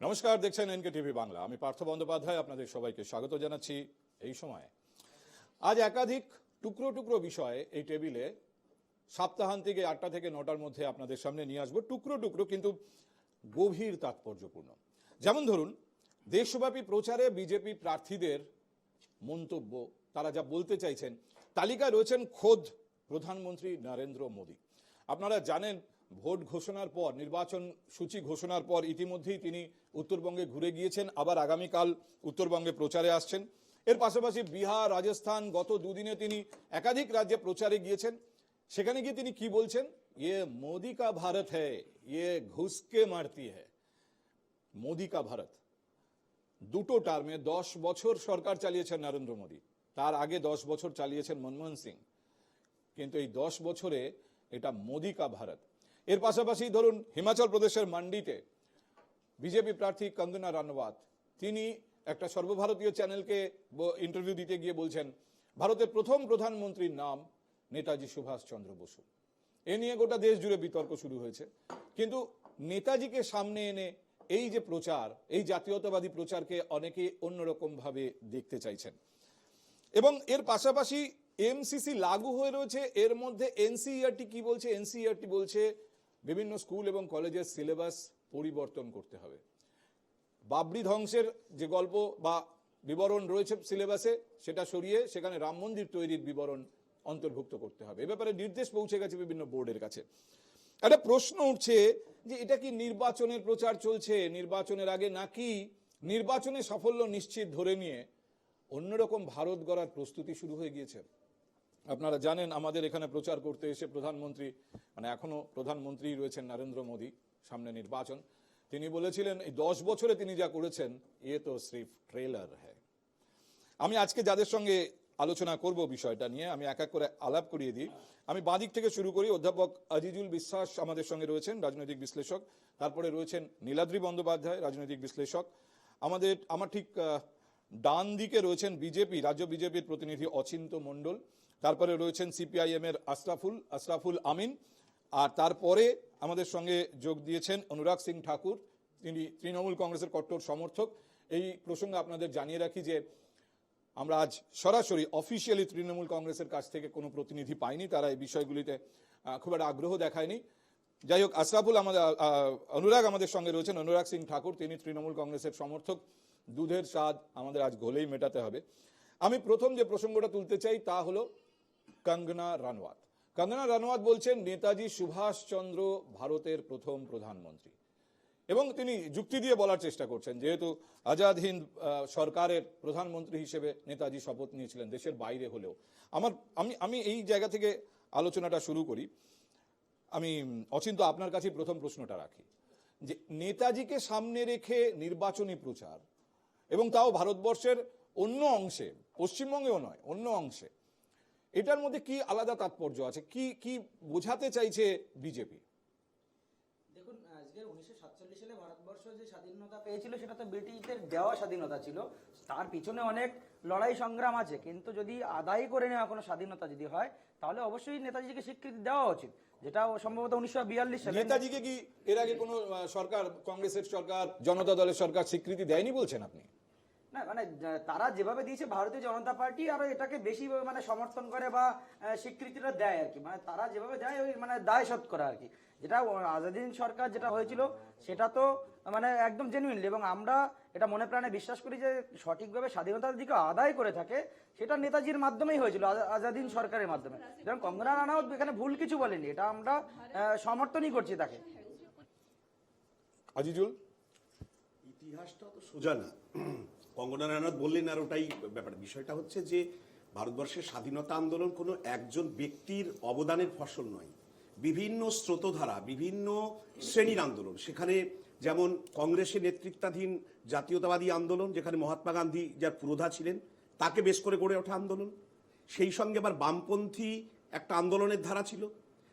নমস্কার, দেখছেন NK TV Bangla. আমি পার্থ বন্দ্যোপাধ্যায় আপনাদের সবাইকে স্বাগত জানাচ্ছি। এই সময় আজ একাধিক টুকরো টুকরো বিষয় এই টেবিলে সপ্তাহান্তিকে 8টা থেকে 9টার মধ্যে আপনাদের সামনে নিয়ে আসবো। টুকরো টুকরো কিন্তু গভীর তাৎপর্যপূর্ণ। যেমন ধরুন, দেশব্যাপী প্রচারে বিজেপি প্রার্থীদের মন্তব্য, তারা যা বলতে চাইছেন, তালিকায় রয়েছেন খোদ প্রধানমন্ত্রী নরেন্দ্র মোদী। আপনারা জানেন, ভোট ঘোষণার পর, নির্বাচন সূচি ঘোষণার পর ইতিমধ্যেই তিনি উত্তরবঙ্গে ঘুরে গিয়েছেন, আবার আগামীকাল উত্তরবঙ্গে প্রচারে আসছেন। এর পাশাপাশি বিহার, রাজস্থান, গত দুদিনে তিনি একাধিক রাজ্যে প্রচারে গিয়েছেন। সেখানে গিয়ে তিনি কি বলছেন? ইয়ে মোদি কা ভারত হ্যায়, ইয়ে ঘুষকে মারতি হ্যায়। মোদি কা ভারত। দুটো টার্মে 10 বছর সরকার চালিয়েছেন নরেন্দ্র মোদী। তার আগে 10 বছর চালিয়েছেন মনমোহন সিং। কিন্তু এই 10 বছরে এটা মোদি কা ভারত। এর পাশাপাশি ধরুন, হিমাচল প্রদেশের মান্ডিতে বিজেপি প্রার্থী কঙ্গনা রানাওয়াত, তিনি একটা সর্বভারতীয় চ্যানেলকে ইন্টারভিউ দিতে গিয়ে বলছেন, ভারতের প্রথম প্রধানমন্ত্রীর নাম নেতাজি সুভাষচন্দ্র বসু। এ নিয়ে গোটা দেশ জুড়ে বিতর্ক শুরু হয়েছে। কিন্তু নেতাজিকে সামনে এনে এই যে প্রচার, এই জাতীয়তাবাদী প্রচারকে অনেকে অন্যরকম ভাবে দেখতে চাইছেন। এবং এর পাশাপাশি এমসিসি লাগু হয়ে রয়েছে, এর মধ্যে এনসিইআরটি কি বলছে? এনসিইআরটি বলছে বিভিন্ন স্কুল এবং কলেজের সিলেবাস পরিবর্তন করতে হবে। বাবরি ধ্বংসের যে গল্প বা বিবরণ রয়েছে সিলেবাসে, সেটা সরিয়ে সেখানে রাম মন্দির তৈরির বিবরণ অন্তর্ভুক্ত করতে হবে। এ ব্যাপারে নির্দেশ পৌঁছে গেছে বিভিন্ন বোর্ডের কাছে। একটা প্রশ্ন উঠছে যে এটা কি নির্বাচনের প্রচার চলছে, নির্বাচনের আগে, নাকি নির্বাচনে সাফল্য নিশ্চিত ধরে নিয়ে অন্যরকম ভারত গড়ার প্রস্তুতি শুরু হয়ে গিয়েছে? আপনারা জানেন, আমাদের এখানে প্রচার করতে এসে প্রধানমন্ত্রী, মানে এখনো প্রধানমন্ত্রী রয়েছেন নরেন্দ্র মোদী, সামনে নির্বাচন, তিনি বলেছিলেন এই 10 বছরে তিনি যা করেছেন, এ তো সির্ফ ট্রেলার হ্যায়। আমি আজকে যাদের সঙ্গে আলোচনা করব বিষয়টা নিয়ে, আমি এক এক করে আলাপ করিয়ে দিই। আমি বাঁদিক থেকে শুরু করি। অধ্যাপক আজিজুল বিশ্বাস আমাদের সঙ্গে রয়েছেন, রাজনৈতিক বিশ্লেষক। তারপরে রয়েছেন নীলাদ্রি বন্দ্যোপাধ্যায়, রাজনৈতিক বিশ্লেষক। আমার ঠিক ডান দিকে রয়েছেন বিজেপি, রাজ্য বিজেপির প্রতিনিধি অচিন্ত মণ্ডল। তারপরে রয়েছেন সিপিআইএম এর আশরাফুল আমিন। আর তারপরে আমাদের সঙ্গে যোগ দিয়েছেন অনুরাগ সিং ঠাকুর, তিনি তৃণমূল কংগ্রেসের কট্টর সমর্থক। এই প্রসঙ্গে আপনাদের জানিয়ে রাখি যে আমরা আজ সরাসরি অফিসিয়ালি তৃণমূল কংগ্রেসের কাছ থেকে কোনো প্রতিনিধি পাইনি, তারা এই বিষয়গুলিতে খুব একটা আগ্রহ দেখায়নি। যাই হোক, অনুরাগ আমাদের সঙ্গে রয়েছেন, অনুরাগ সিং ঠাকুর, তিনি তৃণমূল কংগ্রেসের সমর্থক। দুধের স্বাদ আমাদের আজ ঘোলেই মেটাতে হবে। আমি প্রথম যে প্রসঙ্গটা তুলতে চাই তা হলো কঙ্গনা রানাওয়াত। কঙ্গনা রানাওয়াত বলছেন নেতাজি সুভাষচন্দ্র ভারতের প্রথম প্রধানমন্ত্রী, এবং তিনি যুক্তি দিয়ে বলার চেষ্টা করছেন যেহেতু আজাদ হিন্দ সরকারের প্রধানমন্ত্রী হিসেবে নেতাজি শপথ নিয়েছিলেন দেশের বাইরে হলেও। আমি এই জায়গা থেকে আলোচনাটা শুরু করি। আমি অচিন্ত আপনার কাছে প্রথম প্রশ্নটা রাখি যে নেতাজিকে সামনে রেখে নির্বাচনী প্রচার, এবং তাও ভারতবর্ষের অন্য অংশে, পশ্চিমবঙ্গেও নয়, অন্য অংশে, এটার মধ্যে কি আলাদা তাৎপর্য আছে? কি বোঝাতে চাইছে বিজেপি? দেখুন, আজকে 1947 সালে ভারতবর্ষ যে স্বাধীনতা পেয়েছিল সেটা তো ব্রিটিশদের দেওয়া স্বাধীনতা ছিল। তার পিছনে অনেক লড়াই সংগ্রাম আছে, কিন্তু যদি আদায় করে নেওয়া কোনো স্বাধীনতা যদি হয়, তাহলে অবশ্যই নেতাজিকে স্বীকৃতি দেওয়া উচিত, যেটা সম্ভবত 1942 সালে। নেতাজিকে কি এর আগে কোনো সরকার, কংগ্রেসের সরকার, জনতা দলের সরকার স্বীকৃতি দেয়নি বলছেন আপনি? না, মানে তারা যেভাবে দিয়েছে, ভারতীয় জনতা পার্টি আরো এটাকে বেশি মানে সমর্থন করে বা স্বীকৃতিটা দেয় আর কি। মানে তারা যেভাবে দেয় ওই মানে দায় শোধ করা আর কি। যেটা আজাদিন সরকার যেটা হয়েছিল সেটা তো মানে একদম জেনুইনলি, এবং আমরা এটা মনে প্রাণে বিশ্বাস করি যে সঠিকভাবে স্বাধীনতার দিকে আদায় করে থাকে সেটা নেতাজির মাধ্যমেই হয়েছিল, আজাদিন সরকারের মাধ্যমে। যেমন কঙ্গনা রানাওয়াত এখানে ভুল কিছু বলেনি, এটা আমরা সমর্থনই করছি তাকে। আজিজুল, ইতিহাসটা তো সোজা না, কঙ্গনা রানাওয়াত বললেন, আর ওটাই ব্যাপার। বিষয়টা হচ্ছে যে ভারতবর্ষের স্বাধীনতা আন্দোলন কোনো একজন ব্যক্তির অবদানের ফসল নয়, বিভিন্ন স্রোতধারা, বিভিন্ন শ্রেণীর আন্দোলন। সেখানে যেমন কংগ্রেসের নেতৃত্বাধীন জাতীয়তাবাদী আন্দোলন, যেখানে মহাত্মা গান্ধী যার পুরোধা ছিলেন, তাকে বেশ করে গড়ে ওঠা আন্দোলন। সেই সঙ্গে আবার বামপন্থী একটা আন্দোলনের ধারা ছিল,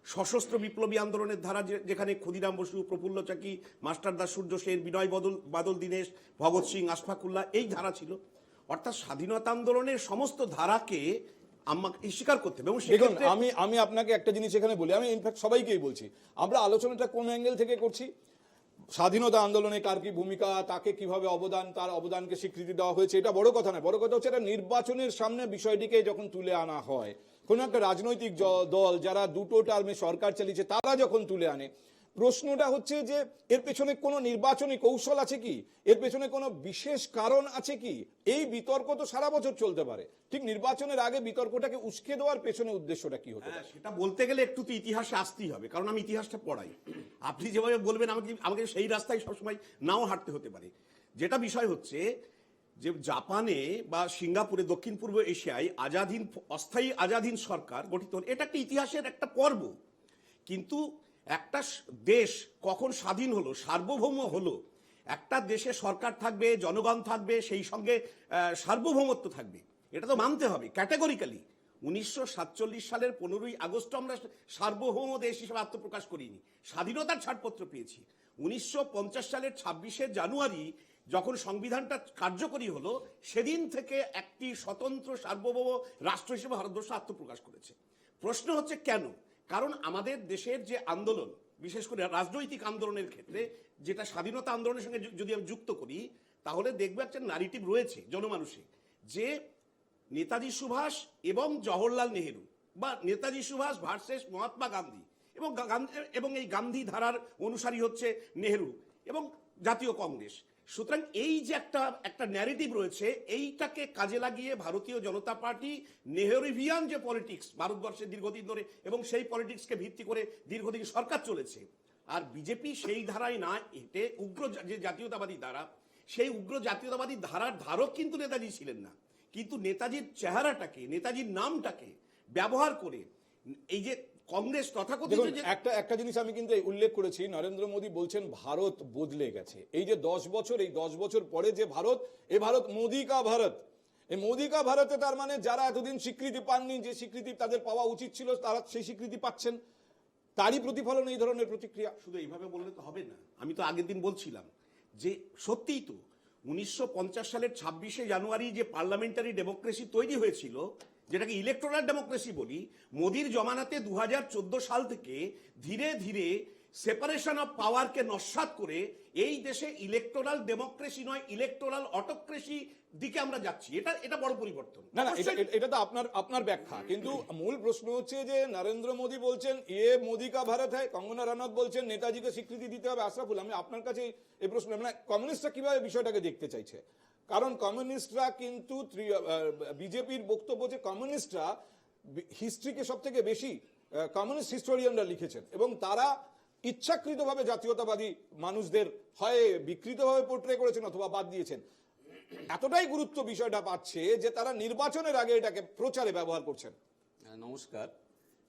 সশস্ত্র বিপ্লবী আন্দোলনের ধারা, যেখানে ক্ষুদিরাম বসু, প্রফুল্ল চাকি, মাস্টারদা সূর্য সেন, বিনয় বাদল দীনেশ, ভগৎ সিং, আশফাকুল্লাহ, এই ধারা ছিল। অর্থাৎ স্বাধীনতা আন্দোলনের সমস্ত ধারাকে আমাকে স্বীকার করতে হবে। দেখুন, আমি আপনাকে একটা জিনিস এখানে বলি, আমি ইনফ্যাক্ট সবাইকেই বলছি, আমরা আলোচনাটা কোন অ্যাঙ্গেল থেকে করছি। স্বাধীনতা আন্দোলনে কার কি ভূমিকা, তাকে কিভাবে তার অবদানকে স্বীকৃতি দেওয়া হয়েছে, এটা বড় কথা নয়। বড় কথা হচ্ছে এটা নির্বাচনের সামনে বিষয়টিকে যখন তুলে আনা হয়, কোন একটা রাজনৈতিক দল যারা দুটো টার্মে সরকার চালিয়েছে তারা যখন তুলে আনে, প্রশ্নটা হচ্ছে যে এর পেছনে কোনো নির্বাচনী কৌশল আছে কি, এর পেছনে কোনো বিশেষ কারণ আছে কি? এই বিতর্ক তো সারা বছর চলতে পারে, ঠিক নির্বাচনের আগে বিতর্কটাকে উস্কে দেওয়ার পেছনে উদ্দেশ্যটা কি হতে পারে? সেটা বলতে গেলে একটু তো ইতিহাসে আসতেই হবে, কারণ আমি ইতিহাসটা পড়াই। আপনি যেভাবে বলবেন আমাকে আমাকে সেই রাস্তায় সবসময় নাও হাঁটতে হতে পারে। যেটা বিষয় হচ্ছে যে জাপানে বা সিঙ্গাপুরে, দক্ষিণ পূর্ব এশিয়ায় অস্থায়ী আজাদহীন সরকার গঠিত হল, এটা একটা ইতিহাসের একটা পর্ব। কিন্তু একটা দেশ কখন স্বাধীন হলো, সার্বভৌম হলো, একটা দেশে সরকার থাকবে, জনগণ থাকবে, সেই সঙ্গে সার্বভৌমত্ব থাকবে, এটা তো মানতে হবে ক্যাটেগরিক্যালি। 1947 সালের 15ই আগস্ট আমরা সার্বভৌম দেশ হিসেবে আত্মপ্রকাশ করিনি, স্বাধীনতার ছাড়পত্র পেয়েছি। 1950 সালের 26শে জানুয়ারি যখন সংবিধানটা কার্যকরী হলো, সেদিন থেকে একটি স্বতন্ত্র সার্বভৌম রাষ্ট্র হিসেবে ভারতবর্ষ আত্মপ্রকাশ করেছে। প্রশ্ন হচ্ছে কেন? কারণ আমাদের দেশের যে আন্দোলন, বিশেষ করে রাজনৈতিক আন্দোলনের ক্ষেত্রে, যেটা স্বাধীনতা আন্দোলনের সঙ্গে যদি আমি যুক্ত করি, তাহলে দেখবে একটা ন্যারেটিভ রয়েছে জনমানুষে, যে নেতাজি সুভাষ এবং জওহরলাল নেহেরু, বা নেতাজি সুভাষ ভার্সেস মহাত্মা গান্ধী, এবং এই গান্ধী ধারার অনুসারী হচ্ছে নেহেরু এবং জাতীয় কংগ্রেস। সুতরাং এই যে একটা ন্যারেটিভ রয়েছে, এইটাকে কাজে লাগিয়ে ভারতীয় জনতা পার্টি নেহেরুভিয়ান যে পলিটিক্স ভারতবর্ষে দীর্ঘদিন ধরে, এবং সেই পলিটিক্সকে ভিত্তি করে দীর্ঘদিন সরকার চলেছে। আর বিজেপি সেই ধারায় না হেঁটে উগ্র যে জাতীয়তাবাদী ধারা, সেই উগ্র জাতীয়তাবাদী ধারার ধারক কিন্তু নেতাজি ছিলেন না, কিন্তু নেতাজির চেহারাটাকে, নেতাজির নামটাকে ব্যবহার করে এই যে কংগ্রেস তথাকথিত, একটা জিনিস আমি কিন্তু উল্লেখ করেছি, নরেন্দ্র মোদী বলছেন ভারত বদলে গেছে। এই যে 10 বছর, এই 10 বছর পরে যে ভারত, এ ভারত মোদী কা ভারত। এই মোদী কা ভারতে তার মানে যারা এতদিন স্বীকৃতি পাননি, যে স্বীকৃতি তাদের পাওয়া উচিত ছিল, তারা সেই স্বীকৃতি পাচ্ছেন, তারই প্রতিফলন এই ধরনের প্রতিক্রিয়া। শুধু এইভাবে বললে তো হবে না। আমি তো আগের দিন বলছিলাম যে সত্যিই তো 1950 সালের 26শে জানুয়ারি যে পার্লামেন্টারি ডেমোক্রেসি তৈরি হয়েছিল, যেটাকে ইলেকটোরাল ডেমোক্রেসি বলি, মোদির জমানাতে 2014 সাল থেকে ধীরে ধীরে সেপারেশন অফ পাওয়ারকে নস্যাৎ করে এই দেশে ইলেকটোরাল ডেমোক্রেসি নয়, ইলেকটোরাল অটোক্রেসি দিকে আমরা যাচ্ছি। এটা বড় পরিবর্তন। না, এটা তো আপনার ব্যাখ্যা, কিন্তু মূল প্রশ্ন হচ্ছে যে নরেন্দ্র মোদী বলছেন মোদী কা ভারত হয়, কঙ্গনা রানাউত বলছেন নেতাজিকে স্বীকৃতি দিতে হবে। আশরাফুল, আমি আপনার কাছে এই প্রশ্ন, মানে কমিউনিস্টরা কিভাবে বিষয়টাকে দেখতে চাইছে? কারণ কমিউনিস্টরা কিন্তু, বিজেপির বক্তব্য যে কমিউনিস্টরা হিস্ট্রিকে সব থেকে বেশি কমিউনিস্ট হিস্টোরিয়ানরা লিখেছেন, এবং তারা ইচ্ছাকৃতভাবে জাতীয়তাবাদী মানুষদের হয় বিকৃতভাবে পোর্ট্রে করেছেন অথবা বাদ দিয়েছেন। এতটাই গুরুত্ব বিষয়টা পাচ্ছে যে তারা নির্বাচনের আগে এটাকে প্রচারে ব্যবহার করছেন। নমস্কার।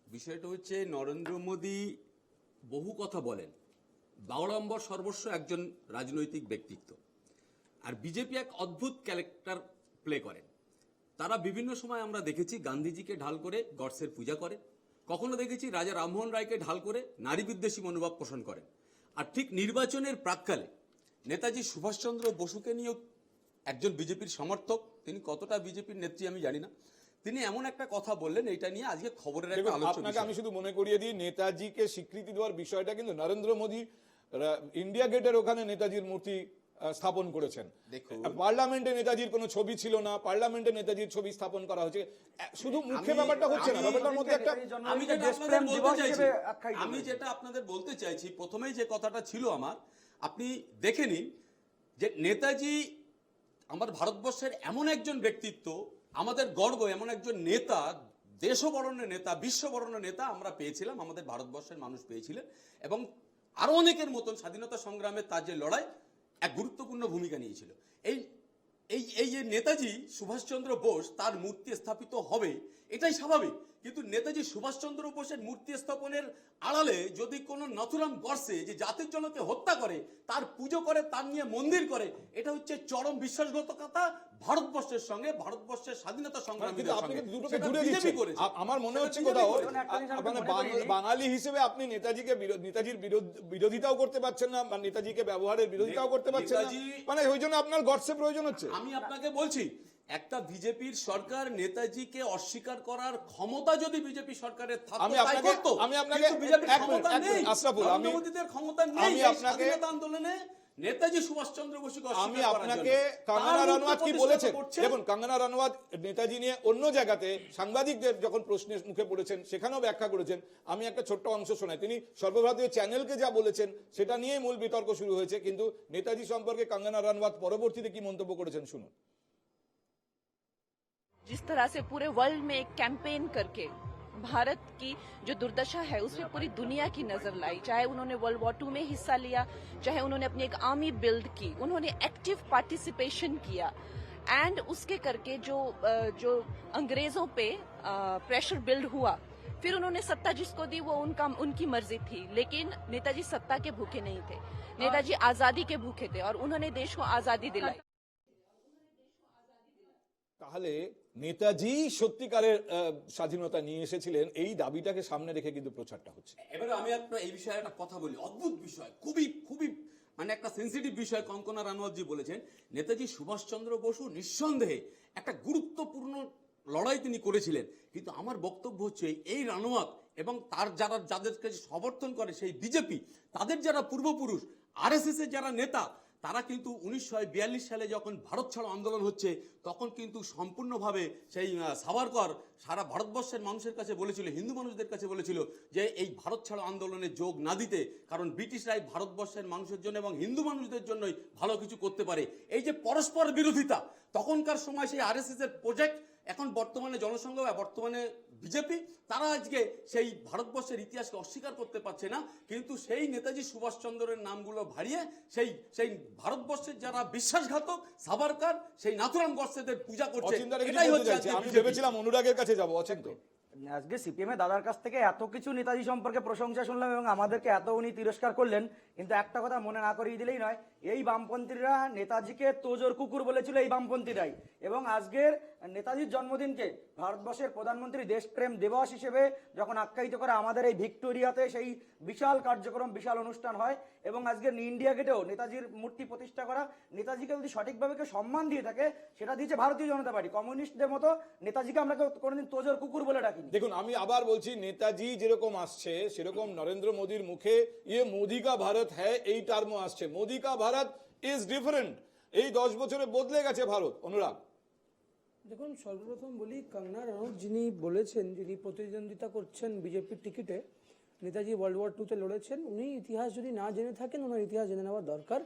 বিষয়টা হচ্ছে নরেন্দ্র মোদী বহু কথা বলেন, বারম্বার সর্বস্ব একজন রাজনৈতিক ব্যক্তিত্ব, আর বিজেপি এক অদ্ভুত ক্যারেক্টার প্লে করেন। তারা বিভিন্ন সময় আমরা দেখেছি গান্ধীজিকে ঢাল করে গডসের পূজা করে, কখনো দেখেছি রাজা রামমোহন রায়কে ঢাল করে নারী বিদ্বেষী মনোভাব পোষণ করেন। আর ঠিক নির্বাচনের প্রাক্কালে নেতাজি সুভাষচন্দ্র বসুকে নিয়েও একজন বিজেপির সমর্থক, তিনি কতটা বিজেপির নেত্রী আমি জানি না, তিনি এমন একটা কথা বললেন, এটা নিয়ে আজকে খবরের একটা আলোচনা। আপনাকে আমি শুধু মনে করিয়ে দিই, নেতাজিকে স্বীকৃতি দেওয়ার বিষয়টা কিন্তু নরেন্দ্র মোদী ইন্ডিয়া গেটের ওখানে নেতাজির মূর্তি স্থাপন করেছেন। পার্লামেন্টে নেতাজির কোনো ছবি ছিল না, পার্লামেন্টে নেতাজির ছবি স্থাপন করা হয়েছে। শুধু মুখে ব্যাপারটা হচ্ছে না, ব্যাপারটার মধ্যে একটা, আমি যেটা আপনাদের বলতে চাইছি, প্রথমেই যে কথাটা ছিল আমার, আপনি দেখে নিন যে নেতাজি আমার ভারতবর্ষের এমন একজন ব্যক্তিত্ব, আমাদের গর্ব, এমন একজন নেতা, দেশবরণ্যের নেতা, বিশ্ববরণ্যের নেতা আমরা পেয়েছিলাম, আমাদের ভারতবর্ষের মানুষ পেয়েছিলেন, এবং আরো অনেকের মতন স্বাধীনতা সংগ্রামে তার যে লড়াই এক গুরুত্বপূর্ণ ভূমিকা নিয়েছিল। এই যে নেতাজি সুভাষচন্দ্র বোস, তার মূর্তি স্থাপিত হবে এটাই স্বাভাবিক, কিন্তু নেতাজি সুভাষচন্দ্র বোসের মূর্তি স্থাপনের আড়ালে যদি কোনো নথুরাম গডসে যে জাতির জনকে হত্যা করে, তার পুজো করে, তার নিয়ে মন্দির করে, এটা হচ্ছে চরম বিশ্বাসঘাতকতা ভারতবর্ষের সঙ্গে, ভারতবর্ষের স্বাধীনতা সংগ্রামীদের সঙ্গে। আমার মনে হচ্ছে কোথাও বাঙালি হিসেবে আপনি নেতাজির বিরোধিতাও করতে পারছেন না, বা নেতাজিকে ব্যবহারের বিরোধিতাও করতে পারছেন না, মানে ওই জন্য আপনার গডসে প্রয়োজন হচ্ছে। আমি আপনাকে বলছি একটা বিজেপির সরকার নেতাজিকে অস্বীকার করার ক্ষমতা যদি বিজেপি সরকারের থাকতো আমি তাই আপনাকে- করতো। আমি আপনাকে- কিন্তু বিজেপির এক মিনিট, ক্ষমতা এক মিনিট, নেই, আশরাফুল, আমি- নরেন্দ্র মোদীদের ক্ষমতা নেই আমি এই আপনাকে- স্বাধীনতা আন্দোলনে নেতাজি সুভাষচন্দ্র বসুকে আমি অস্বীকার করার আপনাকে জন্য। কাঙ্গনা তার রানাওয়াত কি বিরুদ্ধে বলেছেন প্রতিষ্ঠা করছে। দেখুন, কাঙ্গনা রানাওয়াত নেতাজি নিয়ে অন্য জায়গাতে সাংবাদিকদের যখন প্রশ্নের মুখে পড়েছেন সেখানেও ব্যাখ্যা করেছেন। আমি একটা ছোট্ট অংশ শোনাই। তিনি সর্বভারতীয় চ্যানেলকে যা বলেছেন সেটা নিয়েই মূল বিতর্ক শুরু হয়েছে, কিন্তু নেতাজি সম্পর্কে কাঙ্গনা রানাওয়াত পরবর্তীতে কি মন্তব্য করেছেন শুনুন। जिस तरह से पूरे वर्ल्ड में एक कैंपेन करके भारत की जो दुर्दशा है उस पर पूरी दुनिया की नजर लाई, चाहे उन्होंने वर्ल्ड वॉर 2 में हिस्सा लिया, चाहे उन्होंने अपनी एक आर्मी बिल्ड की, उन्होंने एक्टिव पार्टिसिपेशन किया एंड उसके करके जो अंग्रेजों पे प्रेशर बिल्ड हुआ, फिर उन्होंने सत्ता जिसको दी वो उनकी मर्जी थी, लेकिन नेताजी सत्ता के भूखे नहीं थे, नेताजी आजादी के भूखे थे और उन्होंने देश को आजादी दिलाई। তাহলে নেতাজি সত্যিকারের স্বাধীনতা নিয়ে এসেছিলেন, এই দাবিটাকে সামনে রেখে কিন্তু প্রচারটা হচ্ছে। এবারে আমি আপনার এই বিষয়ে একটা কথা বলি, অদ্ভুত বিষয়, খুবই খুবই মানে একটা সেন্সিটিভ বিষয় কঙ্কনা রানাওয়াতজি বলেছেন। নেতাজি সুভাষচন্দ্র বসু নিঃসন্দেহে একটা গুরুত্বপূর্ণ লড়াই তিনি করেছিলেন, কিন্তু আমার বক্তব্য হচ্ছে এই রানাওয়াত এবং তার যাদেরকে সমর্থন করে সেই বিজেপি, তাদের যারা পূর্বপুরুষ আরএসএস এর যারা নেতা, তারা কিন্তু 1942 সালে যখন ভারত ছাড়ো আন্দোলন হচ্ছে তখন কিন্তু সম্পূর্ণভাবে সেই সাভারকর সারা ভারতবর্ষের মানুষের কাছে বলেছিল, হিন্দু মানুষদের কাছে বলেছিল যে এই ভারত ছাড়ো আন্দোলনে যোগ না দিতে, কারণ ব্রিটিশরাই ভারতবর্ষের মানুষের জন্য এবং হিন্দু মানুষদের জন্যই ভালো কিছু করতে পারে। এই যে পরস্পর বিরোধিতা, তখনকার সময় সেই আরএসএস এর প্রজেক্ট, এখন বর্তমানে জনসংঘ বা বর্তমানে বিজেপি, তারা আজকে সেই ভারতবর্ষের ইতিহাসকে অস্বীকার করতে পারছে না, কিন্তু সেই নেতাজি সুভাষচন্দ্রের নামগুলো ভারিয়ে সেই সেই ভারতবর্ষের যারা বিশ্বাসঘাতক সাভারকর, সেই নাথুরাম গডসেদের পূজা করছে। অচিন্তার কিছু এটাই বলতে হচ্ছে চাইছি। আজকের আমি BJP। ভেবেছিলাম অনুরাগের কাছে যাব। অচিন্ত, আজকে সিপিএম এর দাদার কাছ থেকে এত কিছু নেতাজি সম্পর্কে প্রশংসা শুনলাম এবং আমাদেরকে এত উনি তিরস্কার করলেন, কিন্তু একটা কথা মনে না করিয়ে দিলেই নয়, এই বামপন্থীরা নেতাজিকে তোজোর কুকুর বলেছিল, এই বামপন্থীরাই। এবং আজকের নেতাজির জন্মদিনকে ভারতবর্ষের প্রধানমন্ত্রী দেশপ্রেম দিবস হিসেবে যখন আখ্যায়িত করে আমাদের এই ভিক্টোরিয়াতে সেই বিশাল কার্যক্রম, বিশাল অনুষ্ঠান হয়, এবং আজকের ইন্ডিয়া গেটেও নেতাজির মূর্তি প্রতিষ্ঠা করা, নেতাজিকে যদি সঠিকভাবে কেউ সম্মান দিয়ে থাকে সেটা দিয়েছে ভারতীয় জনতা পার্টি। কমিউনিস্টদের মতো নেতাজিকে আমরা কেউ কোনোদিন তোজোর কুকুর বলে ডাকিনি। দেখুন, আমি আবার বলছি, নেতাজি যেরকম আসছে সেরকম নরেন্দ্র মোদীর মুখে ইয়ে মোদি কা ভারত হ্যায় এই টার্মও আসছে। মোদি কা ভারত ইজ ডিফারেন্ট। এই 10 বছরে বদলে গেছে ভারত। অনুরাগ, দেখুন, সর্বপ্রথম বলি, কঙ্গনা রানাউত যিনি বলেছেন, যিনি প্রতিদ্বন্দ্বিতা করছেন বিজেপির টিকিটে, নেতাজি ওয়ার্ল্ড ওয়ার 2-তে লড়েছেন, উনি ইতিহাস যদি না জেনে থাকেন ওনার ইতিহাস জেনে নেওয়া দরকার।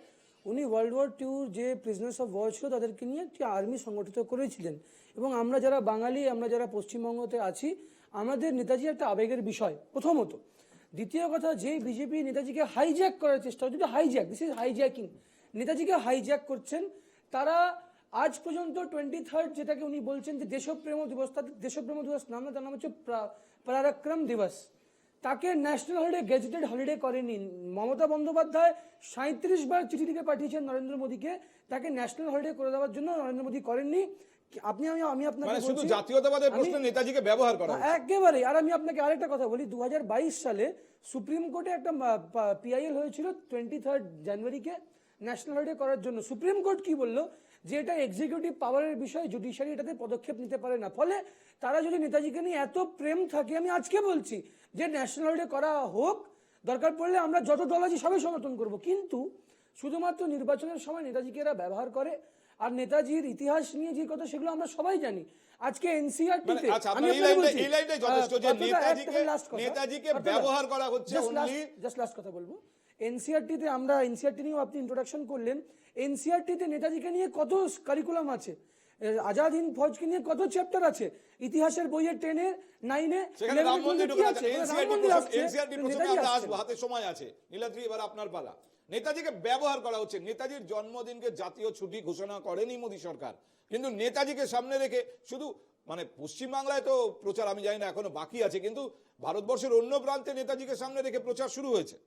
উনি ওয়ার্ল্ড ওয়ার 2 যে প্রিজনার্স অফ ওয়ার ছিল তাদেরকে নিয়ে একটি আর্মি সংগঠিত করেছিলেন, এবং আমরা যারা বাঙালি, আমরা যারা পশ্চিমবঙ্গতে আছি, আমাদের নেতাজি একটা আবেগের বিষয় প্রথমত। দ্বিতীয় কথা, যে বিজেপি নেতাজিকে হাইজ্যাক করার চেষ্টা হচ্ছে, হাইজ্যাক, দিস ইজ হাইজ্যাকিং, নেতাজিকে হাইজ্যাক করছেন তারা। আজ পর্যন্ত 23rd যেটাকে উনি বলছেন যে দেশপ্রেম দিবস, তাদের দেশপ্রেম দিবস নাম না, তার নাম হচ্ছে পরাক্রম দিবস, তাকে ন্যাশনাল হলিডে, গেজেটেড হলিডে করেনি। মমতা বন্দ্যোপাধ্যায় 37 বার চিঠি লিখে পাঠিয়েছেন নরেন্দ্র মোদীকে, তাকে ন্যাশনাল হলিডে করে দেওয়ার জন্য, নরেন্দ্র মোদী করেননি। আমি আপনাকে মানে শুধু বলছি, জাতীয়তাবাদের প্রশ্নে নেতাজিকে ব্যবহার করা হচ্ছে। একেবারে। আর আমি আপনাকে আরেকটা কথা বলি, 2022 সালে সুপ্রিম কোর্টে একটা পিআইএল হয়েছিল 23rd জানুয়ারিকে ন্যাশনাল হলিডে করার জন্য। সুপ্রিম কোর্ট কি বললো, যে এটা এক্সিকিউটিভ পাওয়ারের বিষয়, জুডিশিয়ারি এটাতে পদক্ষেপ নিতে পারে না। ফলে তারা যদি নেতাজিকে নিয়ে এত প্রেম থাকে, আমি আজকে বলছি যে ন্যাশনাল হলিডে করা হোক, দরকার পড়লে আমরা যত দল আছি সবাই সমর্থন করব, কিন্তু শুধুমাত্র নির্বাচনের সময় নেতাজিকে এরা ব্যবহার করে। আর নেতাজির ইতিহাস নিয়ে যে কথা সেগুলো আমরা সবাই জানি। আজকে এনসিআরটিতে নেতাজিকে ব্যবহার করা হচ্ছে। জাস্ট লাস্ট কথা বলবো, এনসিআরটিতে আমরা, এনসিআরটি নিয়েও আপনি ইন্ট্রোডাকশন করলেন, এনসিআরটিতে নেতাজিকে নিয়ে কত কারিকুলাম আছে, আজাদ হিন্দ ফৌজকে নিয়ে কত চ্যাপ্টার আছে, ইতিহাসের বইয়ের 10-এ 9-এ হাতে সময় আছে। নীলাদ্রি, এবার আপনার পালা। নেতাজিকে ব্যবহার করা হচ্ছে। নেতাজির জন্মদিনকে জাতীয় ছুটি ঘোষণা করেনি মোদী সরকার, কিন্তু নেতাজিকে সামনে রেখে শুধু মানে পশ্চিমবাংলায় তো প্রচার আমি জানি না এখনো বাকি আছে, কিন্তু ভারতবর্ষের অন্য প্রান্তে নেতাজিকে সামনে রেখে প্রচার শুরু হয়েছে।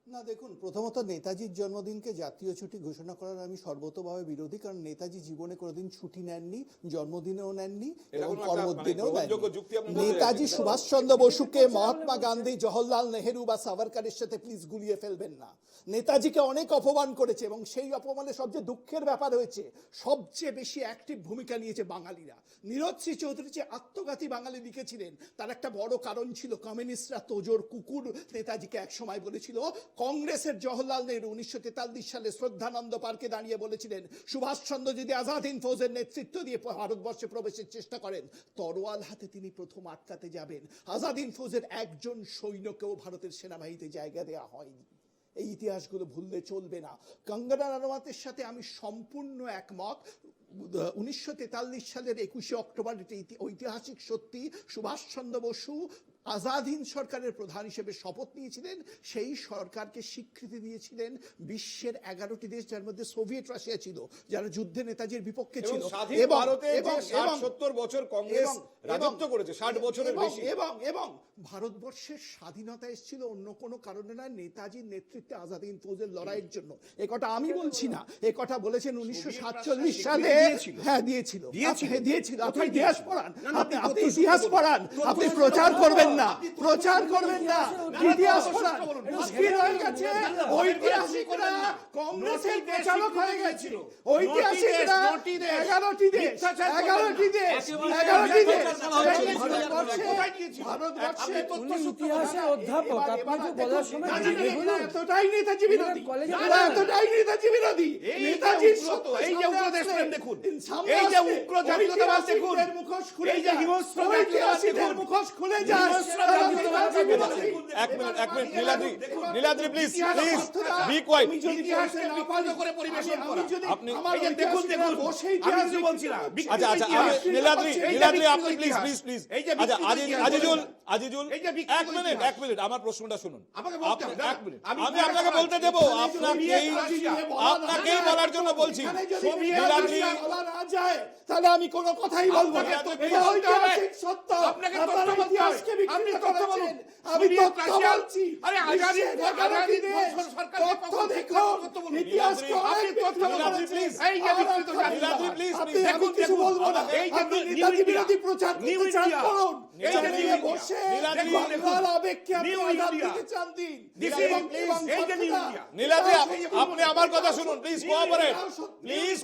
না দেখুন, প্রথমত নেতাজির জন্মদিনকে জাতীয় ছুটি ঘোষণা করার আমি সর্বতভাবে বিরোধী, কারণ নেতাজি জীবনে কোনোদিন ছুটি নেননি, জন্মদিনেও নেননি এবং কোনো একটা কর্মদিনেও গ্রহণযোগ্য যুক্তি আপনি নেননি। বলতে নেতাজি চাইছেন? সুভাষচন্দ্র বসুকে মহাত্মা গান্ধী, জওহরলাল নেহেরু বা সাভারকারের সাথে প্লিজ গুলিয়ে ফেলবেন না। নেতাজিকে অনেক অপমান করেছে এবং সেই অপমানে সবচেয়ে দুঃখের ব্যাপার হয়েছে সবচেয়ে বেশি অ্যাক্টিভ ভূমিকা নিয়েছে বাঙালিরা। নীরজ শ্রী চৌধুরী যে আত্মঘাতী বাঙালি লিখেছিলেন তার একটা বড় কারণ ছিল কমিউনিস্টরা তোজোর কুকুর নেতাজিকে এক সময় বলেছিল। কংগ্রেসের জওহরলাল নেহরু 1943 সালে শ্রদ্ধানন্দ পার্কে দাঁড়িয়ে বলেছিলেন সুভাষচন্দ্র যদি আজাদ হিন্দ ফৌজের নেতৃত্ব দিয়ে ভারতবর্ষে প্রবেশের চেষ্টা করেন তরোয়াল হাতে তিনি প্রথম আটকাতে যাবেন। আজাদ হিন্দ ফৌজের একজন সৈন্যকেও ভারতের সেনাবাহিনীতে জায়গা দেওয়া হয়নি। এই ইতিহাসগুলো ভুললে চলবে না। কঙ্গনা রানাওয়াতের সাথে আমি সম্পূর্ণ একমত। 1943 সালের 21শে অক্টোবর এটি ঐতিহাসিক সত্যি। সুভাষচন্দ্র বসু আজাদ হিন্দ সরকারের প্রধান হিসেবে শপথ নিয়েছিলেন, সেই সরকারকে স্বীকৃতি দিয়েছিলেন বিশ্বের 11টি দেশ, যার মধ্যে সোভিয়েত রাশিয়া ছিল, যারা যুদ্ধে নেতাজির বিপক্ষে ছিল। এবং স্বাধীন ভারতে যে 60-70 বছর কংগ্রেস রাজত্ব করেছে, 60 বছরের বেশি। এবং ভারতবর্ষের স্বাধীনতা এসেছিল অন্য কোনো কারণে না, নেতাজির নেতৃত্বে আজাদ হিন্দ ফৌজের লড়াইয়ের জন্য। একথা আমি বলছি না, একথা বলেছেন 1947 সালে। হ্যাঁ দিয়েছিল। আপনি ইতিহাস পড়ান, আপনি ইতিহাস পড়ান, আপনি প্রচার করবেন না, প্রচার করবেন না, ইতিহাস পড়ান। মুশকিল হয়ে গেছে, ঐতিহাসিকরা কংগ্রেসের প্রচারক হয়ে গেছে। ঐতিহাসিকরা 11টি দেশ ভারতবর্ষে ইতিহাসের অধ্যাপক, আপনি তো বলার সময় এতটাই নেতাজি বিরোধী, এতটাই নেতাজি বিরোধী। নেতাজির সত্য এই যে উগ্রদেশপ্রেম দেখুন, সামনে এই যে আসছে, উগ্র জাতীয়তাবাদ দেখুন, ঐতিহাসিকদের মুখোশ খুলে এই যে যায়, হিংস্র ঐতিহাসিকদের মুখোশ খুলে যায়। এক minute Niladri please be quiet. ইতিহাসকে বিকৃত করে পরিবেশন করা। আপনি এই যে দেখুন আমি কিছু বলছি না। আচ্ছা নীলাদ্রি আপনি প্লিজ এই যে আচ্ছা আজিজুল এই যে এক মিনিট আমার প্রশ্নটা শুনুন। আমাকে বলতে হবে। এক মিনিট আমি আপনাকে বলতে দেবো, আপনাকেই বলার জন্য বলছি। নীলাদ্রি বলা না যায় তাহলে আমি কোনো কথাই বলবো না। এটা ঐতিহাসিক সত্য। আপনাকে আপনারা তথ্য বলতে ইতিহাসকে হবে। বিকৃত আপনি তথ্য করেছেন। বলুন। আমি সোভিয়েত তথ্য রাশিয়া- বলছি। আরে আজাদি সরকার তথ্য দেখুন, ইতিহাসকে অনেক বিকৃত নীলাদ্রি, করেছেন। please। এই যে বিকৃত নীলাদ্রি, please, আপনি please। আমি কিছু বলবো না। এই যে আপনি নিউ নেতাজি ইন্ডিয়া, বিরোধী প্রচার নিউ করতে চান ইন্ডিয়া, করুন। এই যে চ্যানেলে নিউ ইন্ডিয়া, বসে নীলাদ্রি, বাংলার আবেগকে আপনি নিউ আঘাত ইন্ডিয়া, দিতে চান দিন। This is- এবং এই যে নিউ সত্যতা, ইন্ডিয়া। নীলাদ্রি এটাও আপনি আমার কথা শুনুন, please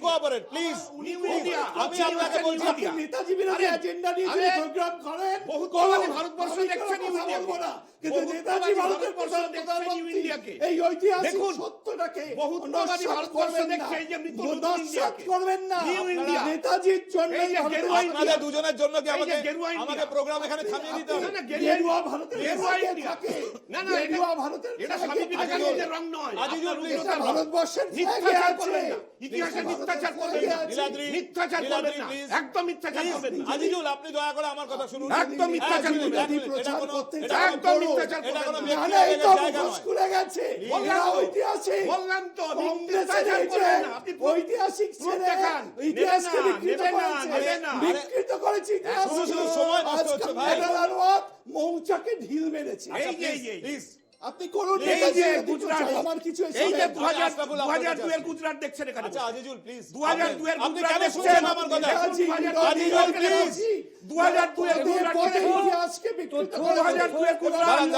cooperate, please new India, আমি আপনাকে বলছি আপনি নেতাজি বিরোধী এজেন্ডা নিয়ে যদি আরে, প্রোগ্রাম করেন বহুত্ববাদী ভারতবর্ষ আমি দেখছে কোনো নিউ কথা ইন্ডিয়াকে। বলবো না। কিন্তু বহুত্ববাদী নেতাজি ভারতের ভারতবর্ষ দেখছে প্রধানমন্ত্রী নিউ ইন্ডিয়াকে। এই ঐতিহাসিক দেখুন, সত্যটাকে বহুত্ববাদী নস্যাৎ ভারতবর্ষ করবেন না। দেখছে এই যে মৃত নতুন নস্যাৎ ইন্ডিয়াকে। করবেন না। New India. নেতাজির জন্য এই যে গেরুয়া আপনাদের দুজনের জন্য কি এই যে গেরুয়া ইন্ডিয়া। আমাকে প্রোগ্রাম এখানে থামিয়ে দিতে হবে? না, না, গেরুয়া ভারতের গেরুয়া পতাকা ইন্ডিয়া। থাকে। না, না, এটা- গেরুয়া ভারতের এটা পতাকা স্বামী থাকে। বিবেকানন্দের রং নয়। আজিজুল, আপনার please। উগ্রতার রং। ভারতবর্ষের মিথ্যাচার flag করবেন আছে। না। ইতিহাসে মিথ্যাচার করবেন না। নীলাদ্রি, মিথ্যাচার করবেন না। please। একদম মিথ্যাচার করবেন না। আজিজুল আপনি দয়া করে আমার কথা শুনুন। একদম মিথ্যাচার এক মিনিট, করবেন। এক মিনিট, এটা কোনো- এটা কোনো- একদম মিথ্যাচার এটা কোনো করবেন না। ব্যক্তি নাহলে এই তো জায়গা মুখোশ নয়। খুলে গেছে। বললাম এরা তো, ঐতিহাসিক। বললাম তো, কংগ্রেসের মিথ্যাচার করবেন না। আপনি ঐতিহাসিক proof ছেড়ে দেখান। ইতিহাসকে নেবে না, বিকৃত নেবে না, করেছে। নেবে না। বিকৃত করেছে ইতিহাস। শুধু শুধু সময় নষ্ট হচ্ছে, আজকাল ভাই। মেডাল আনোয়ার মৌচাকে ঢিল মেরেছে। এই যে, এই যে, প্লিজ আপনি করুন এই নেতাজি যে বিরোধী গুজরাট, প্রচার, আমার কিছু এসে এই যে নেই। 2002 এর গুজরাট দেখছেন এখানে। আচ্ছা আজিজুল প্লিজ 2002 এর আপনি গুজরাট কেন দেখছেন? শুনছেন আমার কথা? নেতাজি বিরোধী আজিজুল, please। 2002 এর এদের গুজরাট পরে দেখছেন? ইতিহাসকে বিকৃত 2002 এর গুজরাট। দাঁড়ান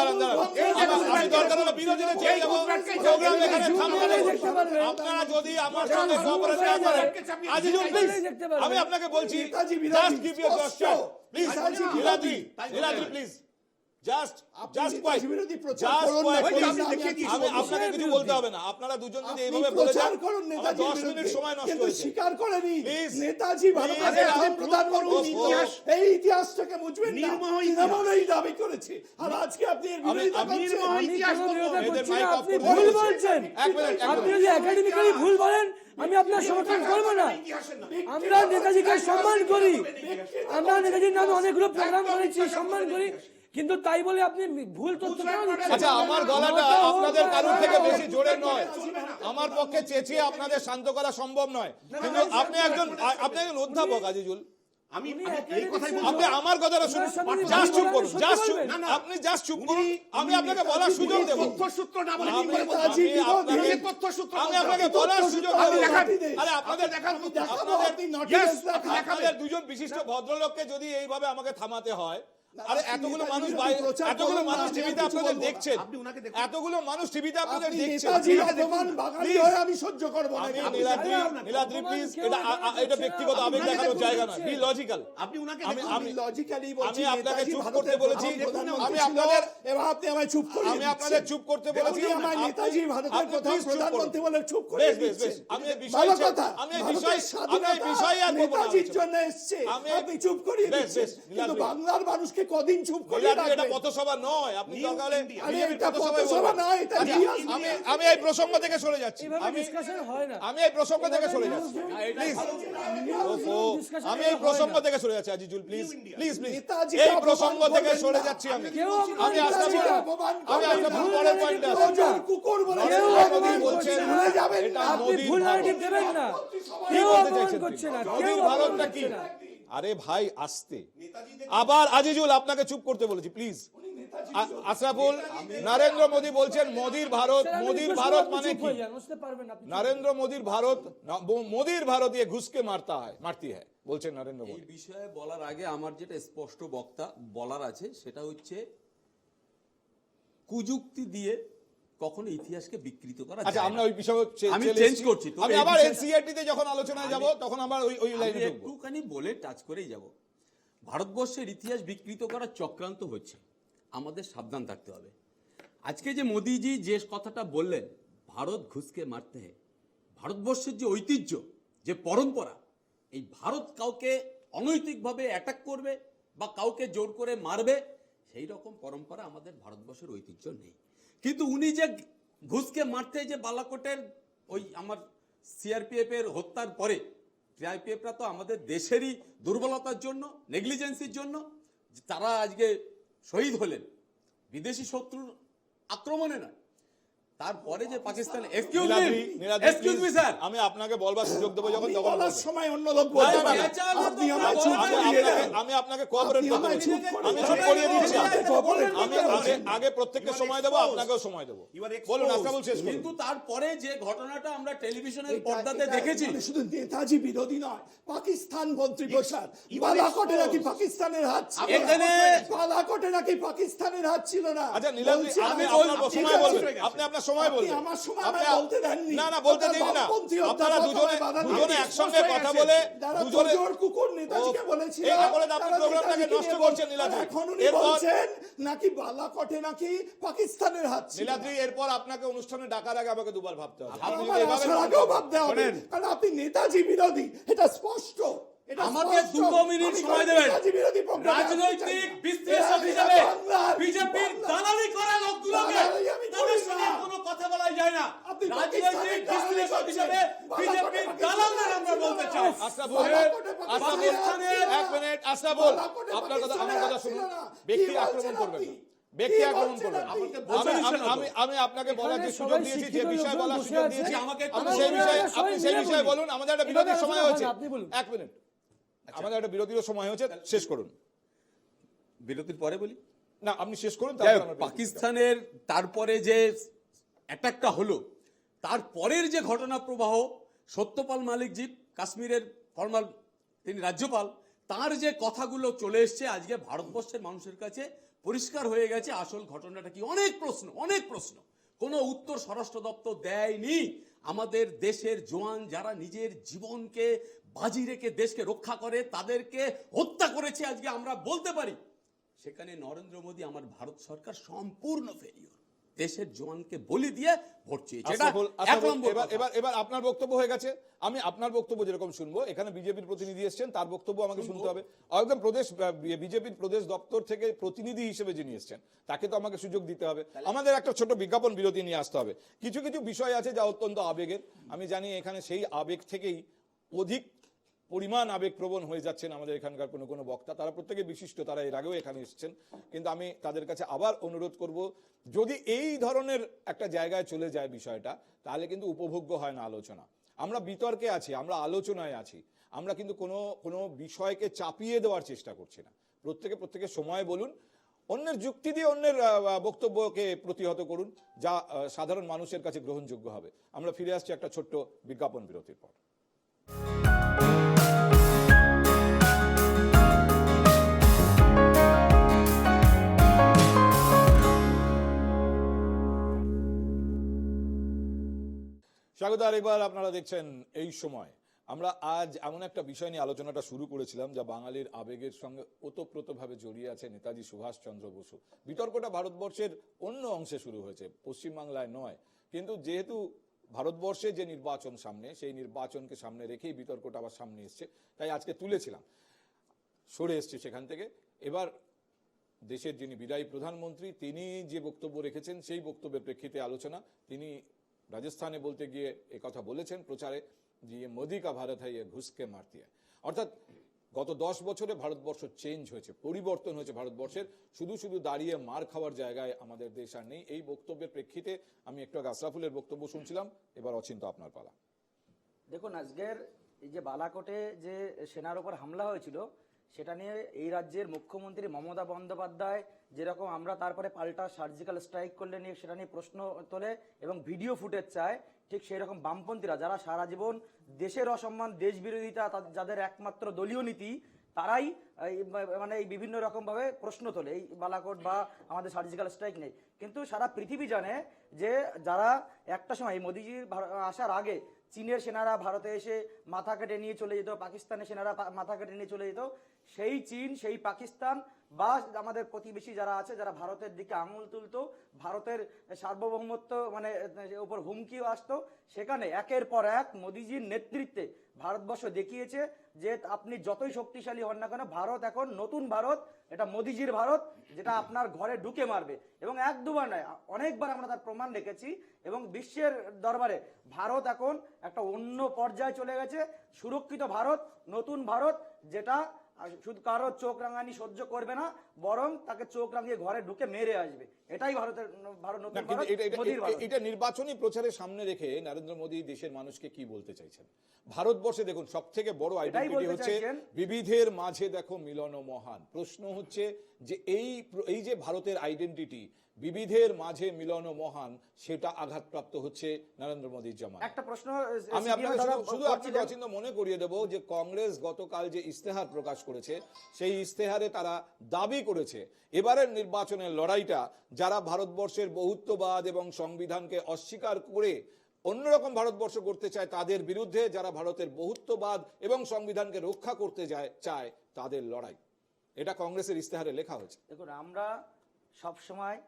এই যে আমি দরকার হলে বিরোধীরা চেয়ে যাবো, প্রোগ্রাম এখানে থামিয়ে দেবো। দেখতে পারবেন। আপনারা যদি আমার সঙ্গে কোঅপারেট না করেন, আজিজুল প্লিজ দেখতে পারবেন। আমি আপনাকে বলছি, নেতাজি বিরোধী, জাস্ট গিভ ইউ স্পষ্ট। প্লিজ নেতাজি নীলাদ্রি বিরোধী। প্লিজ জাস্ট নেতাজি কোয়াইট বিরোধী প্রচার জাস্ট করুন না, কোয়াইট please, আমি দেখিয়ে দিচ্ছি। আমি আপনাকে কিছু বলতে হবে না, আপনারা দুজন যদি আপনি এইভাবে বলে প্রচার যান করুন আমার নেতাজির 10 মিনিট বিরুদ্ধে। সময় নষ্ট কিন্তু হয়েছে। স্বীকার করে নিন, Please, নেতাজি ভারতের please, প্রথম আপনি প্রধানমন্ত্রী। করুন ইতিহাস। এই ইতিহাসটাকে বুঝবেন না, নির্মোহ তৃণমূল এই দাবি করেছে আর আজকে আপনি এর বিরোধিতা আমি- করছেন। নির্মোহ আমি ইতিহাস কোনো বিরোধিতা এদের করছি মাইক না, অফ আপনি করতে ভুল বলছি। বলছেন। এক মিনিট, এক আপনি মিনিট। যদি একাডেমিক্যালি ভুল বলেন আমি আপনার সমর্থন করবো না। ইতিহাসের না। আমরা নেতাজিকে সম্মান করি, আমরা নেতাজির নামে অনেকগুলো প্রোগ্রাম করেছি, সম্মান করি, কিন্তু তাই বলে আপনি ভুল তথ্য কেন দিচ্ছেন? আচ্ছা আমার গলাটা আপনাদের কারোর থেকে বেশি জোরের নয়, আমার পক্ষে চেঁচিয়ে আপনাদের শান্ত করা সম্ভব নয়, কিন্তু আপনি একজন অধ্যাপক আজিজুল, আমি উনি আমি এই একাডেমিক কথাই সেন্স- বলছি। আপনি আমার কথাটা শুনুন, ওনার সামনে জাস্ট চুপ করুন, সত্যি জাস্ট চুপ, বলবেন। না, না। আপনি জাস্ট চুপ করুন, আমি উনি আপনাকে বলার সুযোগ দেব। তথ্যসূত্র না বলে কি আমি- করে বলবো? আমি আপনাকে- উনি তথ্যসূত্র আমি বলতে আপনাকে হবে। বলার সুযোগ আপনি দেব। দেখান। আরে আপনাদের দেখান। আপনি naughtiness Yes, দেখান। আপনি দেখাবেন। আপনাদের দুজন বিশিষ্ট ভদ্রলোককে যদি এইভাবে আমাকে থামাতে হয়, আরে আপনি এতগুলো নেতাজির মানুষ বিরুদ্ধে প্রচার এতগুলো করুন না, মানুষ আমি টিভিতে কিছু আপনাদের বলবো না। দেখছেন, আপনি উনাকে দেখুন। এতগুলো মানুষ টিভিতে আপনাদের আপনি দেখছেন, নেতাজির ঠিক আছে? অপমান বাঙালি Please, হয়ে আমি সহ্য করবো না। আমি আপনি নীলাদ্রি, জানেন না। নীলাদ্রি অপমান প্লিজ, কেউ এটা এখানে এটা করছে ব্যক্তিগত না। আবেগ আপনি দেখানোর উনাকে জায়গা দেখুন নয়, বি করছে। লজিক্যাল। আপনি উনাকে আমি দেখুন। আমি লজিক্যালি বলছি, আমি আপনাকে নেতাজি চুপ ভারতের করতে বলেছি, প্রথম প্রধানমন্ত্রী আমি ছিল, আপনাদের এবার আপনি আমায় চুপ করে আমি আপনাদের চুপ করতে বলেছি, আপনি আমায় নেতাজি ভারতের প্রথম প্রধানমন্ত্রী বলে চুপ করে বেশ, বেশ, দিচ্ছেন। বেশ। আমি এই বিষয়ে- ভালো কথা। আমি এই ভারতের বিষয়ে- স্বাধীনতা আমি এই বিষয়ে আর বলবো না নেতাজির আলোচনা। জন্য এসছে, আমি আপনি চুপ করিয়ে বেশ, দিচ্ছেন। বেশ, কিন্তু নীলাদ্রি। বাংলার মানুষকে কদিন চুপ করিয়ে নীলাদ্রি, এটা রাখবেন? পথসভা নয়, আপনি New দরকার হলে India। আরে বিজেপির এটা পথসভায় পথসভা বলবেন। নয়, এটা আচ্ছা, রিয়াজ আমি এই প্রসঙ্গ থেকে সরে যাচ্ছি, এভাবে আমি ডিসকাশন হয় না। আমি এই প্রসঙ্গ থেকে সরে যাচ্ছি, প্লিজ। discussion আমি এই হয় না। প্রসঙ্গ থেকে সরে যাচ্ছি, আজিজুল প্লিজ, প্লিজ, প্লিজ। নেতাজিকে এই অপমান প্রসঙ্গ থেকে করবেন সরে না। যাচ্ছি আমি। কেউ আমি অপমান আশরাফুল করছে না। আমি আশরাফুল পরের পয়েন্টে আসছি। নজর কুকুর বলে কেউ নরেন্দ্র মোদী অপমান বলছেন করছে না। ভুলে যাবেন এটা না। আপনি মোদির ভুল ভারত। নারেটিভ দেবেন না। কি কেউ বলতে অপমান চাইছেন করছে তিনি? না, কেউ মোদির অপমান ভারতটা কি? করছে না। আরে ভাই আসতে, আবার আজিজুল আপনাকে চুপ করতে বলেছি, প্লিজ। আশরাফুল, নরেন্দ্র মোদী বলছেন মোদির ভারত, স্যার, আমি মোদির রিকোয়েস্ট ভারত করবো, মানে চুপ কি? হয়ে যান, বুঝতে পারবেন আপনি। नरेंद्र मोदी भारत मोदीर भारत ये घुस के मारती है বলছেন নরেন্দ্র এই মোদী। বিষয়ে বলার আগে আমার যেটা স্পষ্ট বক্তা বলার আছে সেটা হচ্ছে কুযুক্তি দিয়ে কখনো ইতিহাসকে বিকৃত করা আচ্ছা, যায় আমরা না। ওই বিষয়ে আমি চলে চেঞ্জ এসেছি। করছি, তবে আমি এই আবার বিষয়টা- এনসিআরটি তে যখন আলোচনায় যাব তখন আবার ওই আমি লাইনে ঢুকবো। একটুখানি বলে টাচ করেই যাব। ভারতবর্ষের ইতিহাস বিকৃত করার চক্রান্ত হচ্ছে, আমাদের সাবধান থাকতে হবে। আজকে যে মোদিজি যে কথাটা বললেন, ভারত ঘুষকে মারতে হয়, ভারতবর্ষের যে ঐতিহ্য, যে পরম্পরা, এই ভারত কাউকে অনৈতিকভাবে অ্যাটাক করবে বা কাউকে জোর করে মারবে, সেই রকম পরম্পরা আমাদের ভারতবর্ষের ঐতিহ্য নেই। কিন্তু উনি যে ঘুষকে মারতে যে বালাকোটের ওই আমার সিআরপিএফ এর হত্যার পরে, সিআরপিএফরা তো আমাদের দেশেরই দুর্বলতার জন্য, নেগলিজেন্সির জন্য তারা আজকে শহীদ হলেন, বিদেশি শত্রুর আক্রমণে নয়। তারপরে যে Pakistan, excuse Niladri, Niladri, me please, sir, আমি আপনাকে বলবার সুযোগ দেবো যখন আপনি তখন বলার বলবেন। সময় অন্য লোক বলতে না, না, পারে। না, আপনি আমায় চুপ আমি করিয়ে দেন। আমি আপনাকে কোঅপারেট আপনি করতে আমায় বলছি, চুপ করে আমি দেন। চুপ করিয়ে দিচ্ছি। আপনি cooperate আমি করতে বলছেন। আগে প্রত্যেককে You are সময় দেবো, exposed. আপনাকেও সময় দেবো। You are exposed. বলুন, আশরাফুল শেষ করুন। কিন্তু তারপরে যে ঘটনাটা আমরা টেলিভিশনের এটা- পর্দাতে এটা দেখেছি, মানে শুধু নেতাজি বিরোধী নয়, পাকিস্তান মন্ত্রী বসার you are বালাকোটে নাকি exposed. পাকিস্তানের হাত ছিল। এখানে- বালাকোটে নাকি পাকিস্তানের হাত ছিল না। আচ্ছা নীলাদ্রি, বলছি, আপনি আমি আপনার বলছি, সময় ঠিক আছে। বলবেন, আপনি আপনার সময় আপনি বলবেন। আমার সময় আপনি- আমায় বলতে দেননি। না, না, বলতে আপনার দিন না। বামপন্থী আপনারা অধ্যাপক দুজনে আমায় বাধা দুজনে দিয়েছে। একসঙ্গে কথা বলে যারা দুজনে তোজোর কুকুর নেতাজিকে বলেছিল, এই বলে আপনি তারা প্রোগ্রামটাকে নেতাজিকে নষ্ট নিয়ে করছেন বলছে, নীলাদ্রি। এখন উনি এরপর বলছেন নাকি বালাকোটে নাকি পাকিস্তানের হাত ছিল। নীলাদ্রি, এরপর আপনাকে অনুষ্ঠানে ডাকার আগে আমাকে দুবার ভাবতে হবে। আপনি আমার যদি এভাবে আসার আগেও ভাবতে হবে, শোনেন, কারণ আপনি নেতাজি বিরোধী, এটা স্পষ্ট। এটা আমাকে স্পষ্ট। 2 মিনিট আমি সময় কোনো দেবেন। নেতাজি বিরোধী প্রোগ্রামে আসতে চাই রাজনৈতিক না। বিশ্লেষক এরা হিসেবে বাংলার- বিজেপির বাংলার- দালালি করা লোকগুলোকে দালালি আমি তাদের করি সঙ্গে না। কোনো কথা বলা যায় না। আপনি রাজনৈতিক পাকিস্তানের দালালি বিশ্লেষক করছেন। হিসেবে বিজেপির বালাকোটে দালালদের আমরা বলতে চাই। আশরাফুল, বালাকোটে পাকিস্তানের হাত ছিল না। এক মিনিট, আশরাফুল, বালাকোটে আপনার কথা, আমার পাকিস্তানের কথা হাত ছিল শুনুন। না। ব্যক্তি কি আক্রমণ বলছেন করবেন আপনি? না। ব্যক্তি কি আক্রমণ বলছেন করবেন না। আপনি? আমি আপনাকে বলার যে এখানে সুযোগ সবাই দিয়েছি, যে শিক্ষিত বিষয় লোকজন বলার বসে সুযোগ আছে। দিয়েছি, আমাকে আপনি একটু সেই বলুন, বিষয়ে সবাই আপনি সেই মিলে বিষয়ে বলুন। বলুন। আমাদের একটা এভাবে বিরতির আলোচনা সময় হয় হয়েছে, না, আপনি বলুন। 1 মিনিট, আমাদের একটা বিরতির সময় হয়েছে, শেষ করুন। বিরতির পরে বলি। না, আপনি শেষ করুন, যাই তারপর হোক, আমার বিরতি। পাকিস্তানের তারপরে যে অ্যাটাকটা হলো, তারপরের যে ঘটনা প্রবাহ, সত্যপাল মালিকজি, কাশ্মীরের ফর্মাল তিনি রাজ্যপাল, তার যে কথাগুলো চলে এসছে, আজকে ভারতবর্ষের মানুষের কাছে পরিষ্কার হয়ে গেছে আসল ঘটনাটা কি। অনেক প্রশ্ন, কোনো উত্তর স্বরাষ্ট্র দপ্তর দেয়নি। আমাদের দেশের জওয়ান যারা নিজের জীবনকে বাজি রেখে দেশকে রক্ষা করে, তাদেরকে হত্যা করেছে, আজকে আমরা বলতে পারি সেখানে নরেন্দ্র মোদী, আমার ভারত সরকার সম্পূর্ণ ফেলিওর। দেশের জওয়ানকে বলি দিয়ে ভোট চেয়েছে, এটা আশরাফুল, এক আশরাফুল, নম্বর এবার কথা। এবার এবার আপনার বক্তব্য হয়ে গেছে, আমি আপনার বক্তব্য যেরকম শুনবো, এখানে বিজেপির প্রতিনিধি এসেছেন, তার বক্তব্য আমাকে শুনতে হবে। একদম প্রদেশ বিজেপির প্রদেশ দপ্তর থেকে প্রতিনিধি হিসেবে যিনি এসেছেন, তাকে তো আমাকে সুযোগ দিতে হবে। আমাদের একটা ছোট বিজ্ঞাপন বিরতি নিয়ে আসতে হবে। কিছু কিছু বিষয় আছে যা অত্যন্ত আবেগের, আমি জানি এখানে সেই আবেগ থেকেই অধিক পরিমাণ আবেগপ্রবণ হয়ে যাচ্ছেন আমাদের এখানকার কোনো কোনো বক্তা। তারা প্রত্যেকে বিশিষ্ট, তারা এর আগেও এখানে এসেছেন, কিন্তু আমি তাদের কাছে আবার অনুরোধ করব, যদি এই ধরনের একটা জায়গায় চলে যায় বিষয়টা, তাহলে কিন্তু উপভোগ্য হয় না আলোচনা। আমরা বিতর্কে আছি, আমরা আলোচনায় আছি, আমরা কিন্তু কোনো কোনো বিষয়কে চাপিয়ে দেওয়ার চেষ্টা করছি না। প্রত্যেকে সময় বলুন, অন্যের যুক্তি দিয়ে অন্যের বক্তব্যকে প্রতিহত করুন, যা সাধারণ মানুষের কাছে গ্রহণযোগ্য হবে। আমরা ফিরে আসছি একটা ছোট্ট বিজ্ঞাপন বিরতির পর। স্বাগত আরেকবার, আপনারা দেখছেন এই সময়। আমরা আজ এমন একটা বিষয় নিয়ে আলোচনাটা শুরু করেছিলাম যা বাঙালির আবেগের সঙ্গে ওতপ্রোতভাবে জড়িয়ে আছে, নেতাজি সুভাষচন্দ্র বসু। বিতর্কটা ভারতবর্ষের অন্য অংশে শুরু হয়েছে, পশ্চিমবাংলায় নয়। কিন্তু যেহেতু ভারতবর্ষে যে নির্বাচন সামনে, সেই নির্বাচনকে সামনে রেখেই বিতর্কটা আবার সামনে এসছে, তাই আজকে তুলেছিলাম। সরে এসছে সেখান থেকে। এবার দেশের যিনি বিদায়ী প্রধানমন্ত্রী, তিনি যে বক্তব্য রেখেছেন সেই বক্তব্যের প্রেক্ষিতে আলোচনা। তিনি রাজস্থানে বলতে গিয়ে কথা বলেছেন প্রচারে, যে মোদি কা ভারত হয় ঘুষকে মারতি হয়। অর্থাৎ গত 10 বছরে ভারতবর্ষ চেঞ্জ হয়েছে, পরিবর্তন হয়েছে ভারতবর্ষের। শুধু দাঁড়িয়ে মার খাওয়ার জায়গায় আমাদের দেশ আর নেই। এই বক্তব্যের প্রেক্ষিতে আমি একটু আগে আশরাফুলের বক্তব্য শুনছিলাম, এবার অচিন্ত আপনার পালা। দেখুন, আজকের এই যে বালাকোটে যে সেনার উপর হামলা হয়েছিল, সেটা নিয়ে এই রাজ্যের মুখ্যমন্ত্রী মমতা বন্দ্যোপাধ্যায় যেরকম আমরা তারপরে পাল্টা সার্জিক্যাল স্ট্রাইক করলে নিয়ে সেটা নিয়ে প্রশ্ন তোলে এবং ভিডিও ফুটেজ চায়, ঠিক সেই রকম বামপন্থীরা যারা সারা জীবন দেশের অসম্মান, দেশ বিরোধিতা, যাদের একমাত্র দলীয় নীতি, তারাই মানে এই বিভিন্ন রকম ভাবে প্রশ্ন তোলে এই বালাকোট বা আমাদের সার্জিক্যাল স্ট্রাইক নেই। কিন্তু সারা পৃথিবী জানে যে যারা একটা সময় মোদিজির আসার আগে চীনের সেনারা ভারতে এসে মাথা কেটে নিয়ে চলে যেত, পাকিস্তানের সেনারা মাথা কেটে নিয়ে চলে যেত, সেই চীন, সেই পাকিস্তান বা আমাদের প্রতিবেশী যারা আছে, যারা ভারতের দিকে আঙুল তুলতো, ভারতের সার্বভৌমত্ব মানে উপর হুমকিও আসতো, সেখানে একের পর এক মোদিজির নেতৃত্বে ভারতবর্ষ দেখিয়েছে যে আপনি যতই শক্তিশালী হন না কেন, ভারত এখন নতুন ভারত, এটা মোদিজির ভারত, যেটা আপনার ঘরে ঢুকে মারবে। এবং এক দুবার নয়, অনেকবার আমরা তার প্রমাণ রেখেছি। এবং বিশ্বের দরবারে ভারত এখন একটা অন্য পর্যায়ে চলে গেছে, সুরক্ষিত ভারত, নতুন ভারত, যেটা শুধু কারো চোখ রাঙানি সহ্য করবে না, বরং তাকে চোখ রাঙিয়ে ঘরে ঢুকে মেরে আসবে। এটাই ভারতের নতুন ভারত, মোদির ভারত। এটা নির্বাচনী প্রচারের সামনে রেখে নরেন্দ্র মোদী দেশের মানুষকে কি বলতে চাইছেন? ভারতবর্ষে দেখুন, সব থেকে বড় আইডেন্টিটি হচ্ছে বিবিধের মাঝে দেখো মিলন মহান। প্রশ্ন হচ্ছে যে এই যে ভারতের আইডেন্টিটি, বিবিধের মাঝে মিলন মহান, সেটা আঘাতপ্রাপ্ত হচ্ছে নরেন্দ্র মোদীর জামানায়। একটা প্রশ্ন আমি আপনাকে শুধু আপনাকে অচিন্ত মনে করিয়ে দেবো যে কংগ্রেস গতকাল যে ইস্তেহার প্রকাশ করেছে, সেই ইস্তেহারে তারা দাবি করেছে এবারের নির্বাচনের লড়াইটা যারা ভারতবর্ষের বহুত্ববাদ এবং সংবিধানকে অস্বীকার করে অন্যরকম ভারতবর্ষ করতে চায় তাদের বিরুদ্ধে, যারা ভারতের বহুত্ববাদ এবং সংবিধানকে রক্ষা করতে চায় তাদের লড়াই। এটা কংগ্রেসের ইস্তেহারে লেখা হয়েছে। দেখুন, আমরা সব সময়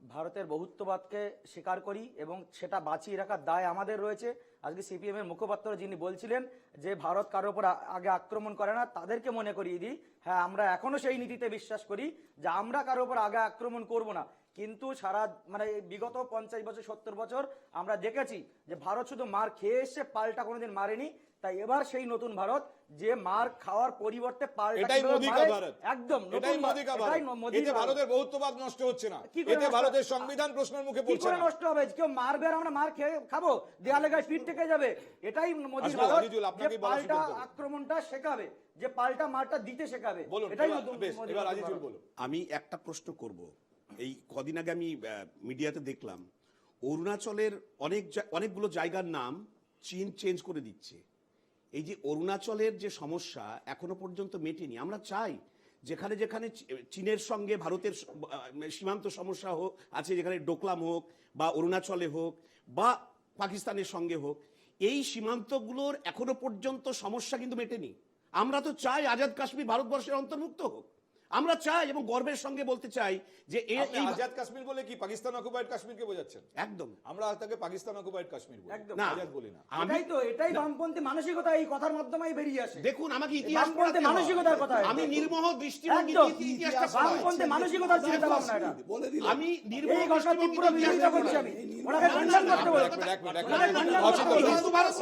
ভারতের বহুত্ববাদকে স্বীকার করি এবং সেটা বাঁচিয়ে রাখার দায় আমাদের রয়েছে। আজকে সিপিএম এর মুখপাত্র যিনি বলছিলেন যে ভারত কারোর উপর আগে আক্রমণ করে না, তাদেরকে মনে করিয়ে দিই, হ্যাঁ, আমরা এখনো সেই নীতিতে বিশ্বাস করি যে আমরা কারোর উপর আগে আক্রমণ করব না। কিন্তু সারা মানে বিগত 50 বছর 70 বছর আমরা দেখেছি যে ভারত শুধু মার খেয়ে এসে, পাল্টা কোনোদিন মারেনি। তাই এবার সেই নতুন ভারত যে মার খাওয়ার পরিবর্তে পাল্টা, এটাই মোদি কা ভারত, একদম এটাই মোদি কা ভারত। এতে ভারতের বহুত্ববাদ নষ্ট হচ্ছে না, এতে ভারতের সংবিধান প্রশ্নের মুখে পড়ছে না। কি করে নষ্ট হবে? কেউ মারবে আর আমরা মার খেয়ে খাবো, দেয়ালে গায়ে পিঠ থেকে যাবে। এটাই মোদির ভারত, যে পাল্টা আক্রমণটা শেখাবে, যে পাল্টা মারটা দিতে শেখাবে। এটাই এবার আজিজুল বলুন। আমি একটা প্রশ্ন করব। এই কদিন আগে আমি মিডিয়াতে দেখলাম অরুণাচলের অনেকগুলো জায়গার নাম চীন চেঞ্জ করে দিচ্ছে। এই যে অরুণাচলের যে সমস্যা এখনো পর্যন্ত মেটেনি। আমরা চাই যেখানে যেখানে চীনের সঙ্গে ভারতের সীমান্ত সমস্যা হোক আছে, যেখানে ডোকলাম হোক বা অরুণাচলে হোক বা পাকিস্তানের সঙ্গে হোক, এই সীমান্তগুলোর এখনো পর্যন্ত সমস্যা কিন্তু মেটেনি। আমরা তো চাই আজাদ কাশ্মীর ভারতবর্ষের অন্তর্ভুক্ত হোক। আমরা চাই এবং গর্বের সঙ্গে বলতে চাই যে এই আজাদ কাশ্মীর বলে কি পাকিস্তান অকুপাইড কাশ্মীরকে বোঝাচ্ছেন? একদম, আমরা তাকে পাকিস্তান অকুপাইড কাশ্মীর বলি, একদম আজাদ বলি না। এটাই বামপন্থী মানসিকতা এই কথার মাধ্যমেই বেরিয়ে আসে। দেখুন, আমাকে ইতিহাস পড়াতে মানসিকতার কথা, আমি নির্মোহ দৃষ্টিভঙ্গি দিয়ে ইতিহাসটা বামপন্থী মানসিকতার চিন্তা ভাবনা এটা বলে দিলাম। আমি নির্মোহ এই ঘটনা তীব্র বিরোধিতা করছি আমি। ওনাকে কন্ডেম করতে বলো,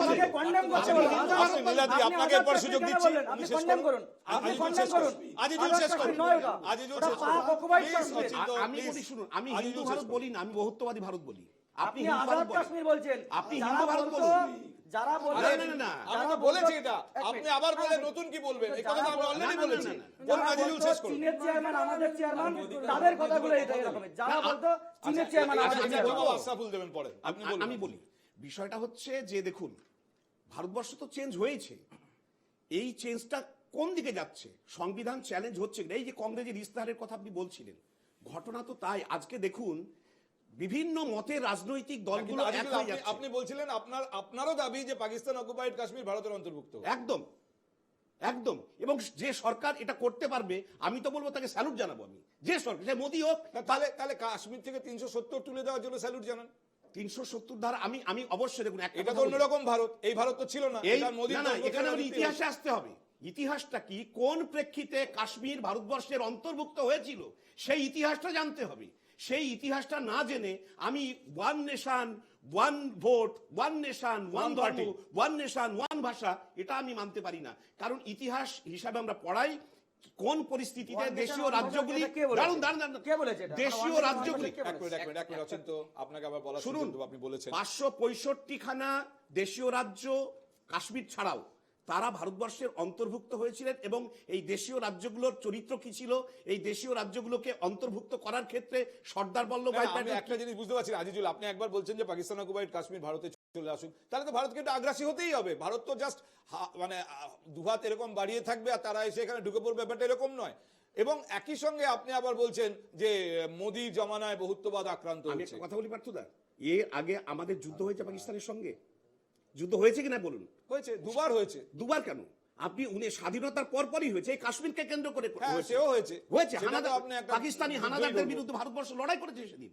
ওনাকে কন্ডেম করতে বলো। আপনাকে এরপর সুযোগ দিচ্ছি, আপনি কন্ডেম করুন, আপনি কন্ডেম করুন। আজিজুল শেষ করুন, আজিজুল শেষ করুন। আমি বলি, শুনুন, আমি হিন্দু ভারত বলি না, আমি বহুত্ববাদী ভারত বলি। আপনি হিন্দু আজাদ ভারত বলেন। কাশ্মীর বলছেন, আপনি যারা হিন্দু ভারত বলতো- বলুন। যারা বলতো- আরে না, না, না। আমি যারা তো বলেছি বলতো- এটা, এক আপনি মিনিট। আবার বলে না, নতুন কি বলবেন? এই যারা কথা তো আমি বলতো- অলরেডি না, না, বলেছি। না, না, না। বলুন, যারা আজিজুল বলতো শেষ করুন। চীনের চেয়ারম্যান আমাদের চেয়ারম্যান, তাদের কথাগুলো এই রকমের। যারা না, বলতো চীনের আচ্ছা, চেয়ারম্যান আচ্ছা, আমাদের আচ্ছা, চেয়ারম্যান। জবাব আশরাফুল দেবেন পরে। আপনি বলুন। আমি বলি, বিষয়টা হচ্ছে যে দেখুন, ভারতবর্ষ তো চেঞ্জ হয়েছে, এই চেঞ্জটা কোন দিকে যাচ্ছে? সংবিধান চ্যালেঞ্জ হচ্ছে কিনা? এই যে কংগ্রেসের ইস্তাহারের কথা আপনি বলছিলেন, ঘটনা তো তাই। আজকে দেখুন বিভিন্ন মতের রাজনৈতিক কিন্তু দলগুলো এক আজিজুল, হয়ে যাচ্ছে। আপনি বলছিলেন আপনারও দাবি যে পাকিস্তান অকুপাইড কাশ্মীর ভারতের অন্তর্ভুক্ত। একদম একদম। এবং যে সরকার এটা করতে পারবে, আমি তো বলবো তাকে স্যালুট জানাবো। আমি যে সরকার, সে মোদী হোক, তাহলে তাহলে কাশ্মীর থেকে 370 তুলে দেওয়ার জন্য স্যালুট জানান। 370 ধারা আমি অবশ্যই দেখুন একটা এটা কথা তো বলি। অন্যরকম ভারত, এই ভারত তো ছিল না। এই এটা মোদীর না, না, দৌলতে এখানে রাজনীতি ইতিহাসে হয়েছে। আসতে হবে। ইতিহাসটা কি, কোন প্রেক্ষিতে কাশ্মীর ভারতবর্ষের অন্তর্ভুক্ত হয়েছিল, সেই ইতিহাসটা জানতে হবে। সেই ইতিহাসটা না জেনে আমি one nation one vote, one nation one One ধর্ম, party। ওয়ান নেশন ওয়ান ভাষা, এটা আমি মানতে পারি না। কারণ ইতিহাস হিসাবে আমরা পড়াই কোন পরিস্থিতিতে One nation, দেশীয় one ভাষা, রাজ্যগুলি, এটা কে বলেছে? দাঁড়ান, দাঁড়ান, দাঁড়ান। কে বলেছে এটা? দেশীয় One nation, one রাজ্যগুলি, ভাষা কে এক মিনিট, এক মিনিট অচিন্ত, আপনাকে আবার বলা শুনুন, সুযোগ দেব, আপনি বলেছেন 565 খানা দেশীয় রাজ্য কাশ্মীর ছাড়াও তারা ভারতবর্ষের অন্তর্ভুক্ত হয়েছিলেন। এবং এই দেশীয় রাজ্যগুলোর চরিত্র কি ছিল, এই দেশীয় রাজ্যগুলোকে অন্তর্ভুক্ত করার ক্ষেত্রে সর্দার বল্লভভাই আমি প্যাটেল একটা জিনিস বুঝতে পারছি না, আজিজুল, আপনি একবার বলছেন যে পাকিস্তান অকুপাইড কাশ্মীর ভারতে চলে আসুক, তাহলে তো ভারতকে এটা আগ্রাসী হতেই হবে। ভারত তো জাস্ট মানে দুহাত এরকম বাড়িয়ে থাকবে আর তারা এসে এখানে ঢুকে পড়বে, ব্যাপারটা এরকম নয়। এবং একই সঙ্গে আপনি আবার বলছেন যে মোদী জমানায় বহুত্ববাদ আক্রান্ত আমি হচ্ছে। একটা কথা বলি পার্থদা, এর আগে আমাদের যুদ্ধ হয়েছে পাকিস্তানের সঙ্গে? যুদ্ধ হয়েছে কিনা বলুন? হয়েছে, দুবার হয়েছে। দুবার কেন? আপনি স্বাধীনতার পরপরই হয়েছে, এই কাশ্মীরকে কেন্দ্র করে হ্যাঁ, হয়েছে। সেও হয়েছে। হয়েছে সেটা তো হানাদার, আপনি একটা পাকিস্তানি যুদ্ধই হানাদারদের বলবো। বিরুদ্ধে ভারতবর্ষ লড়াই করেছে সেদিন।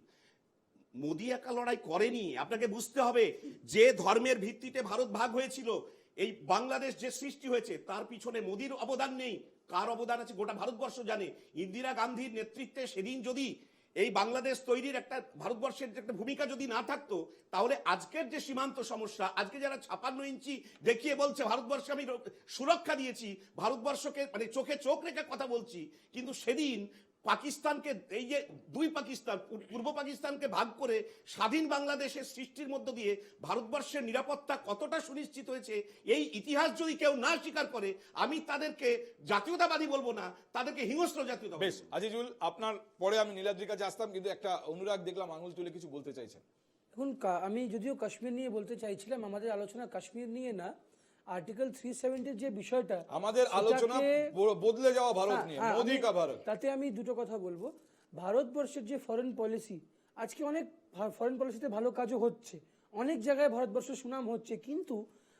মোদী একা লড়াই করেনি। আপনাকে বুঝতে হবে যে ধর্মের ভিত্তিতে ভারত ভাগ হয়েছিল, এই বাংলাদেশ যে সৃষ্টি হয়েছে, তার পিছনে মোদীর অবদান নেই। কার অবদান আছে গোটা ভারতবর্ষ জানে। ইন্দিরা গান্ধীর নেতৃত্বে সেদিন যদি এই বাংলাদেশ তৈরির একটা, ভারতবর্ষের যে একটা ভূমিকা যদি না থাকতো, তাহলে আজকের যে সীমান্ত সমস্যা, আজকে যারা 56 ইঞ্চি দেখিয়ে বলছে ভারতবর্ষে আমি সুরক্ষা দিয়েছি, ভারতবর্ষকে মানে চোখে চোখ রেখে কথা বলছি, কিন্তু সেদিন পাকিস্তানকে, এই যে দুই পাকিস্তান, পূর্ব পাকিস্তানকে ভাগ করে স্বাধীন বাংলাদেশের সৃষ্টির মধ্য দিয়ে ভারতবর্ষের নিরাপত্তা কতটা সুনিশ্চিত হয়েছে, এই ইতিহাস যদি কেউ না স্বীকার করে, আমি তাদেরকে জাতীয়তাবাদী বলবো না, তাদেরকে হিংস্র জাতীয়তাবাদী বেশ, আজিজুল, আপনার পরে আমি নীলাদ্রির কাছে আসতাম, কিন্তু একটা অনুরাগ দেখলাম আঙুল তুলে কিছু বলতে চাইছেন। এখন আমি যদিও কাশ্মীর নিয়ে বলতে চাইছিলাম, আমাদের আলোচনা কাশ্মীর নিয়ে না, আর্টিকেল 370 যে বিষয়টা, আমাদের আলোচনা সেটাকে- বদলে যাওয়া ভারত নিয়ে, হ্যাঁ, মোদী আমি- কা ভারত। তাতে আমি দুটো কথা বলবো। ভারতবর্ষের যে ফরেন পলিসি, আজকে অনেক ফরেন পলিসিতে ভালো কাজও হচ্ছে, অনেক জায়গায় ভারতবর্ষের সুনাম হচ্ছে, কিন্তু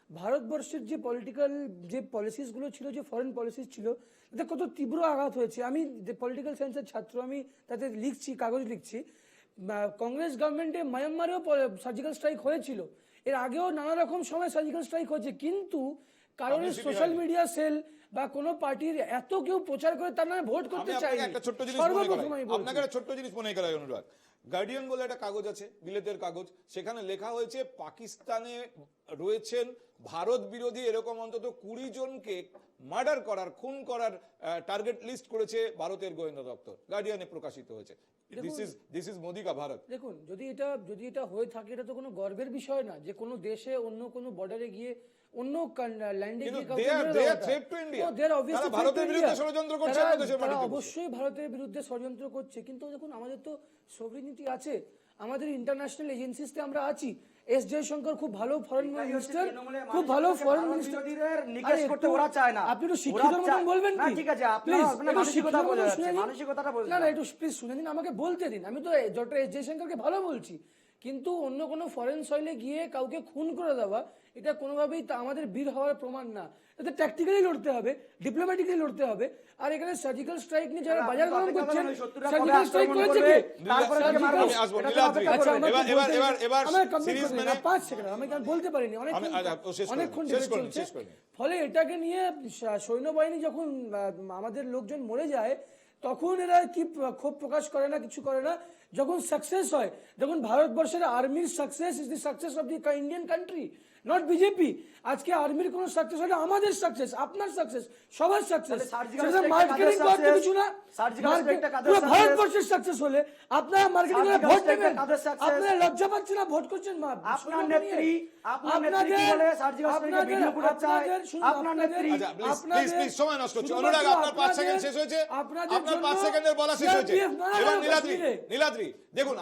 ভারতবর্ষের যে পলিটিক্যাল যে পলিসিসগুলো ছিল, যে ফরেন পলিসিস ছিল, তাতে কত তীব্র আঘাত হয়েছে। আমি পলিটিক্যাল সায়েন্সের ছাত্র, আমি তাতে লিখছি, কাগজ লিখছি। কংগ্রেস গভর্নমেন্টে মায়ানমারেও সার্জিক্যাল স্ট্রাইক হয়েছিল, এর আগেও নানা রকম সময় সার্জিক্যাল স্ট্রাইক হয়েছে, কিন্তু কারণ সোশ্যাল মিডিয়া সেল বা কোনো পার্টির এত কেউ প্রচার করে তার নামে ভোট আমি করতে আপনাকে চাইনি। একটা ছোট্ট জিনিস সর্বপ্রথম মনে আমি করাই, বলছি। আপনাকে একটা ছোট্ট জিনিস মনে করাই অনুরাগ। গার্ডিয়ান বলে একটা কাগজ আছে, বিলেতের কাগজ, সেখানে লেখা হয়েছে পাকিস্তানে রয়েছেন ভারত বিরোধী এরকম অন্তত 20 জনকে মার্ডার করার, খুন করার টার্গেট লিস্ট করেছে ভারতের গোয়েন্দা দপ্তর। গার্ডিয়ানে প্রকাশিত হয়েছে। দিস ইজ মোদী কা ভারত। দেখুন, যদি এটা হয়ে থাকে, এটা তো কোনো গর্বের বিষয় না যে কোনো দেশে অন্য কোনো বর্ডারে গিয়ে অন্য ল্যান্ডে কিন্তু গিয়ে they are threat to India। তারা ভারতের বিরুদ্ধে ষড়যন্ত্র করছে, আমাদের দেশের তারা মাটিতে বসে। অবশ্যই ভারতের বিরুদ্ধে ষড়যন্ত্র করছে, কিন্তু দেখুন আমাদের তো সভরিনিটি আছে, আমাদের ইন্টারন্যাশনাল এজেন্সিসতে আমরা আছি। এস জয়শঙ্কর খুব ভালো ফরেন মিনিস্টার, খুব ভালো ফরেন মিনিস্টার। নিকেশ করতে ওরা চায় না। আপনি একটু শিক্ষিত মতন বলবেন না, কি? ঠিক আছে, আপনার Please, আপনার একটু মানসিকতা শিক্ষিত বোঝা মতন যাচ্ছে, শুনে নিন। মানসিকতাটা বোঝা না, যাচ্ছে। একটু প্লিজ শুনে দিন, আমাকে বলতে দিন। আমি তো ডক্টর এস জয়শঙ্করকে ভালো বলছি, কিন্তু অন্য কোনো ফরেন সয়েলে গিয়ে কাউকে খুন করে দেওয়া, এটা কোনোভাবেই আমাদের বীর হওয়ার প্রমাণ না। এটা ট্যাকটিক্যালি লড়তে হবে, ডিপ্লোম্যাটিক্যালি লড়তে হবে। আর এখানে সার্জিক্যাল স্ট্রাইক নিয়ে যারা বাজার গরম করছেন, সার্জিক্যাল স্ট্রাইক করেছে কি? আমি আসবো, নীলাদ্রি। আচ্ছা, আমাকে এবার বলতে দিন। এবার আমার complete সিরিজ করে দিন। মেনে 5 সেকেন্ড আমি বলতে পারিনি, অনেকক্ষণ শেষ করুন, চলছে। শেষ করুন। ফলে এটাকে নিয়ে সৈন্যবাহিনী যখন আমাদের লোকজন মরে যায়, তখন এরা কি ক্ষোভ প্রকাশ করে না, কিছু করে না। যখন সাকসেস হয়, যখন ভারতবর্ষের আর্মির success is the success of the Indian country, not BJP. আজকে আর্মির কোনো সাকসেস হলে আমাদের সাকসেস, আপনার সাকসেস, সবার সাকসেস। তাহলে surgical strike টা মার্কেটিং কাদের করতে success? কিছু না, Surgical strike টা কাদের পুরো success? ভারতবর্ষের সাকসেস হলে আপনারা মার্কেটিং এ Surgical ভোট strike টা দেবেন, কাদের success? আপনারা লজ্জা পাচ্ছেন না ভোট করছেন মা। আপনার নেত্রী কি বলে সার্জিক্যাল স্ট্রাইকে ভিডিও ফুটেজ চায়? আপনার নেত্রী আচ্ছা প্লিজ প্লিজ সময় নষ্ট হচ্ছে। অনুরাগ আপনার 5 সেকেন্ড শেষ হয়েছে, আপনার 5 সেকেন্ডের বলা শেষ হয়েছে। এবার নীলাদ্রি দেখুন,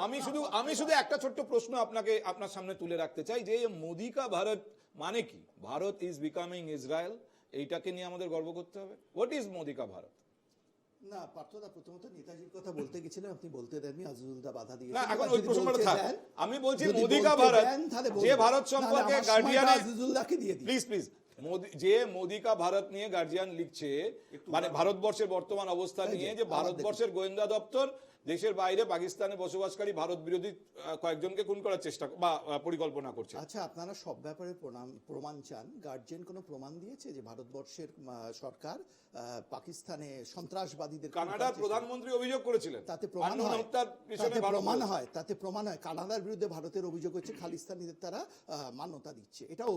আমি শুধু একটা ছোট্ট প্রশ্ন আপনার সামনে তুলে রাখতে চাই যে মোদি কা ভারত মানে কি? ভারত ইজ বিকামিং ইসরায়েল, এইটাকে নিয়ে আমাদের গর্ব করতে হবে। হোয়াট ইজ মোদি কা ভারত? না পার্থদা, প্রথমত নেতাজির কথা বলতে গেছিলেন, আপনি বলতে দেননি, আজিজুলদা বাধা দিয়ে। না এখন ওই প্রশ্নটা থাক, আমি বলছি মোদি কা ভারত যে ভারত সম্পর্কে গার্ডিয়ানে আজিজুল্লাহকে দিয়ে দিই। প্লিজ যে মোদি কা ভারত নিয়ে গার্জিয়ান লিখছে, মানে ভারতবর্ষের বর্তমান অবস্থা নিয়ে, যে ভারতবর্ষের গোয়েন্দা দপ্তর দেশের বাইরে পাকিস্তানে বসবাসকারী ভারত বিরোধী কয়েকজনকে খুন করার চেষ্টা বা পরিকল্পনা করছে। আচ্ছা, আপনারা সব ব্যাপারে প্রমাণ চান। গার্জিয়ান কোনো প্রমাণ দিয়েছে যে ভারতবর্ষের সরকার পাকিস্তানে সন্ত্রাসবাদীদের? কানাডার প্রধানমন্ত্রী অভিযোগ করেছিলেন তাতে প্রমাণ হয়, হত্যার পিছনে তাতে প্রমাণ হয় কানাডার বিরুদ্ধে ভারতের অভিযোগ হচ্ছে খালিস্তানিদের তারা মান্যতা দিচ্ছে, এটাও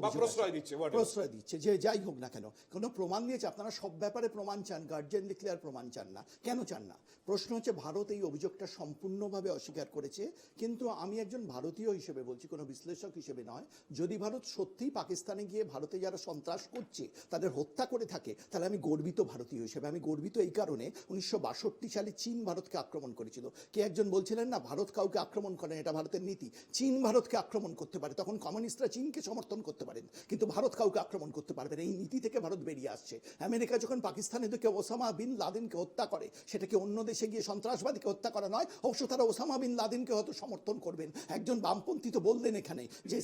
প্রশ্রয় দিচ্ছে। যে যাই হোক না কেন, কোনো প্রমাণ দিয়েছে? আপনারা সব ব্যাপারে প্রমাণ চান, গার্জিয়ান লিখলে আর প্রমাণ চান না কেন? চান না। প্রশ্ন হচ্ছে ভারত এই অভিযোগটা সম্পূর্ণভাবে অস্বীকার করেছে, কিন্তু আমি একজন ভারতীয় হিসেবে বলছি, কোনো বিশ্লেষক হিসেবে নয়। যদি ভারত সত্যিই পাকিস্তানে গিয়ে ভারতে যারা সন্ত্রাস করছে তাদের হত্যা করে থাকে, তাহলে আমি গর্বিত ভারতীয় হিসেবে। আমি গর্বিত এই কারণে 1962 সালে চীন ভারতকে আক্রমণ করেছিল। কে একজন বলছিলেন না ভারত কাউকে আক্রমণ করেন, এটা ভারতের নীতি। চীন ভারতকে আক্রমণ করতে পারে, তখন কমিউনিস্টরা চীনকে সমর্থন করতে পারেন, কিন্তু ভারত কাউকে আক্রমণ করতে পারবে না। এই নীতি থেকে ভারত বেরিয়ে আসছে। আমেরিকা যখন পাকিস্তানে ঢুকে ওসামা বিন লাদেনকে হত্যা করে, সেটাকে অন্য দেশে গিয়ে সন্ত্রাসবাদীকে হত্যা করা নয়। অবশ্য তারা ওসামা বিন লাদেনকে হয়তো সমর্থন করবেন। একজন বামপন্থী তো বললেন এখানে যে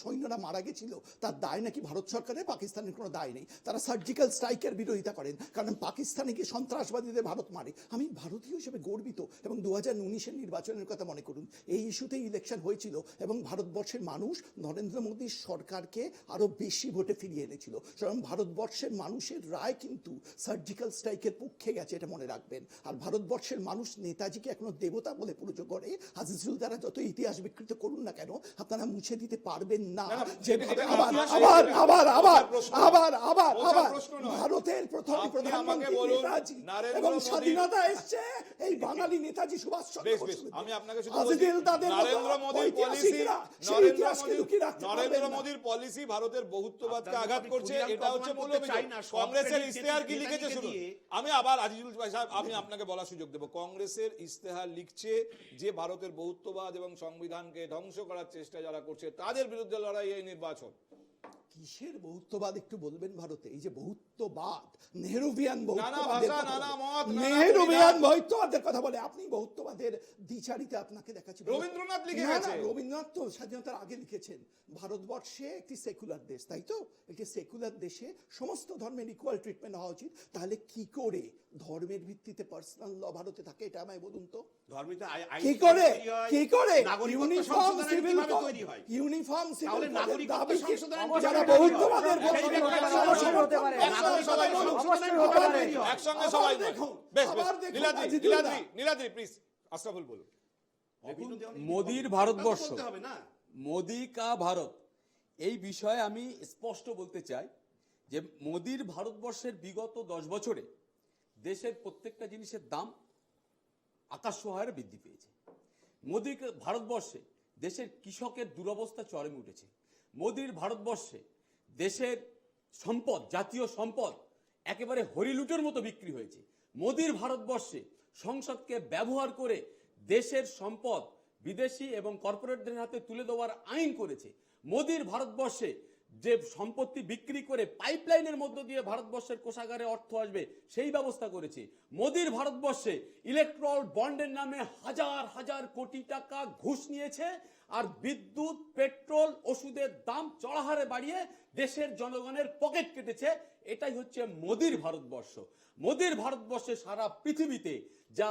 সৈন্যরা মারা গেছিল তার দায় নাকি ভারত সরকারের, পাকিস্তানের কোনো দায় নেই। তারা সার্জিক্যাল স্ট্রাইকের বিরোধিতা করেন, কারণ পাকিস্তানে গিয়ে সন্ত্রাসবাদীদের ভারত মারে। আমি ভারতীয় হিসেবে গর্বিত। এবং 2019-এর নির্বাচনের কথা মনে করুন, এই ইস্যুতেই ইলেকশন হয়েছিল এবং ভারতবর্ষের মানুষ নরেন্দ্র মোদীর সরকারকে আরো বেশি ভোটে ফিরিয়ে এনেছিল। সুতরাং ভারতবর্ষের মানুষের রায় কিন্তু সার্জিক্যাল স্ট্রাইকের পক্ষে গেছে, এটা মনে রাখবেন। আর ভারতবর্ষের মানুষ নেতাজিকে এখনো দেবতা বলে পুজো করে। আজিজুল দ্বারা যত ইতিহাস বিকৃত করুন না কেন, আপনারা মুছে দিতে পারবেন না যে ভারতের প্রথম প্রধানমন্ত্রী নেতাজি এবং স্বাধীনতা এসছে এই বাঙালি নেতাজি সুভাষচন্দ্র বসু। আমি আপনাকে নরেন্দ্র মোদীর পলিসি ভারতের বহুত্ববাদকে আঘাত করছে, এটা হচ্ছে মূল অভিযোগ। কংগ্রেসের ইশতেহার কি লিখেছে শুনুন। আমি আবার আজিজুল ভাই সাহেব, আমি আপনাকে বলার সুযোগ দেব। কংগ্রেসের ইশতেহার লিখছে যে ভারতের বহুত্ববাদ এবং সংবিধানকে ধ্বংস করার চেষ্টা যারা করছে তাদের বিরুদ্ধে লড়াই এই নির্বাচন। কিসের বহুত্ববাদ একটু বলবেন? ভারতে এই যে বহুত্ববাদ, নেহরুভিয়ান বহুত্ববাদের কথা বলে, আপনি বহুত্ববাদের দ্বিচারিতা আপনাকে দেখাচ্ছি। রবীন্দ্রনাথ লিখে গেছে। রবীন্দ্রনাথ তো স্বাধীনতার আগে লিখেছেন ভারতবর্ষে একটি সেকুলার দেশ, তাই তো? একটি সেকুলার দেশে সমস্ত ধর্মের ইকুয়াল ট্রিটমেন্ট হওয়া উচিত। তাহলে কি করে ধর্মের ভিত্তিতে পার্সোনাল ল ভারতে থাকে, এটা আমায় বলুন তো। কি করে ইউনিফর্ম সিভিল ইউনিফর্ম সিভিল দাবি যারা বহুত্ববাদের একসঙ্গে সবাই নীলাদ্রি প্লিজ আশরাফুল বলুন। মোদির ভারতবর্ষ, মোদি কা ভারত, এই বিষয়ে আমি স্পষ্ট বলতে চাই যে মোদির ভারতবর্ষের বিগত 10 বছরে দেশের প্রত্যেকটা জিনিসের দাম আকাশ ছোঁয়া বৃদ্ধি পেয়েছে। মোদির ভারতবর্ষে দেশের কৃষকের দুরবস্থা চরমে উঠেছে। মোদির ভারতবর্ষে দেশের সম্পদ, জাতীয় সম্পদ একেবারে হরিলুটের মতো বিক্রি হয়েছে। মোদির ভারতবর্ষে সংসদকে ব্যবহার করে দেশের সম্পদ বিদেশি এবং কর্পোরেটদের হাতে তুলে দেওয়ার আইন করেছে। মোদির ভারতবর্ষে যে সম্পত্তি বিক্রি করে পাইপলাইনের মধ্য দিয়ে ভারতবর্ষের কোষাগারে অর্থ আসবে সেই ব্যবস্থা করেছে। মোদির ভারতবর্ষে ইলেকট্রাল বন্ডের নামে হাজার হাজার কোটি টাকা ঘুষ নিয়েছে, আর বিদ্যুৎ, পেট্রোল, ওষুধের দাম চড়া হারে বাড়িয়ে দেশের জনগণের পকেট কেটেছে। এটাই হচ্ছে মোদির ভারতবর্ষ। মোদির ভারতবর্ষে সারা পৃথিবীতে যা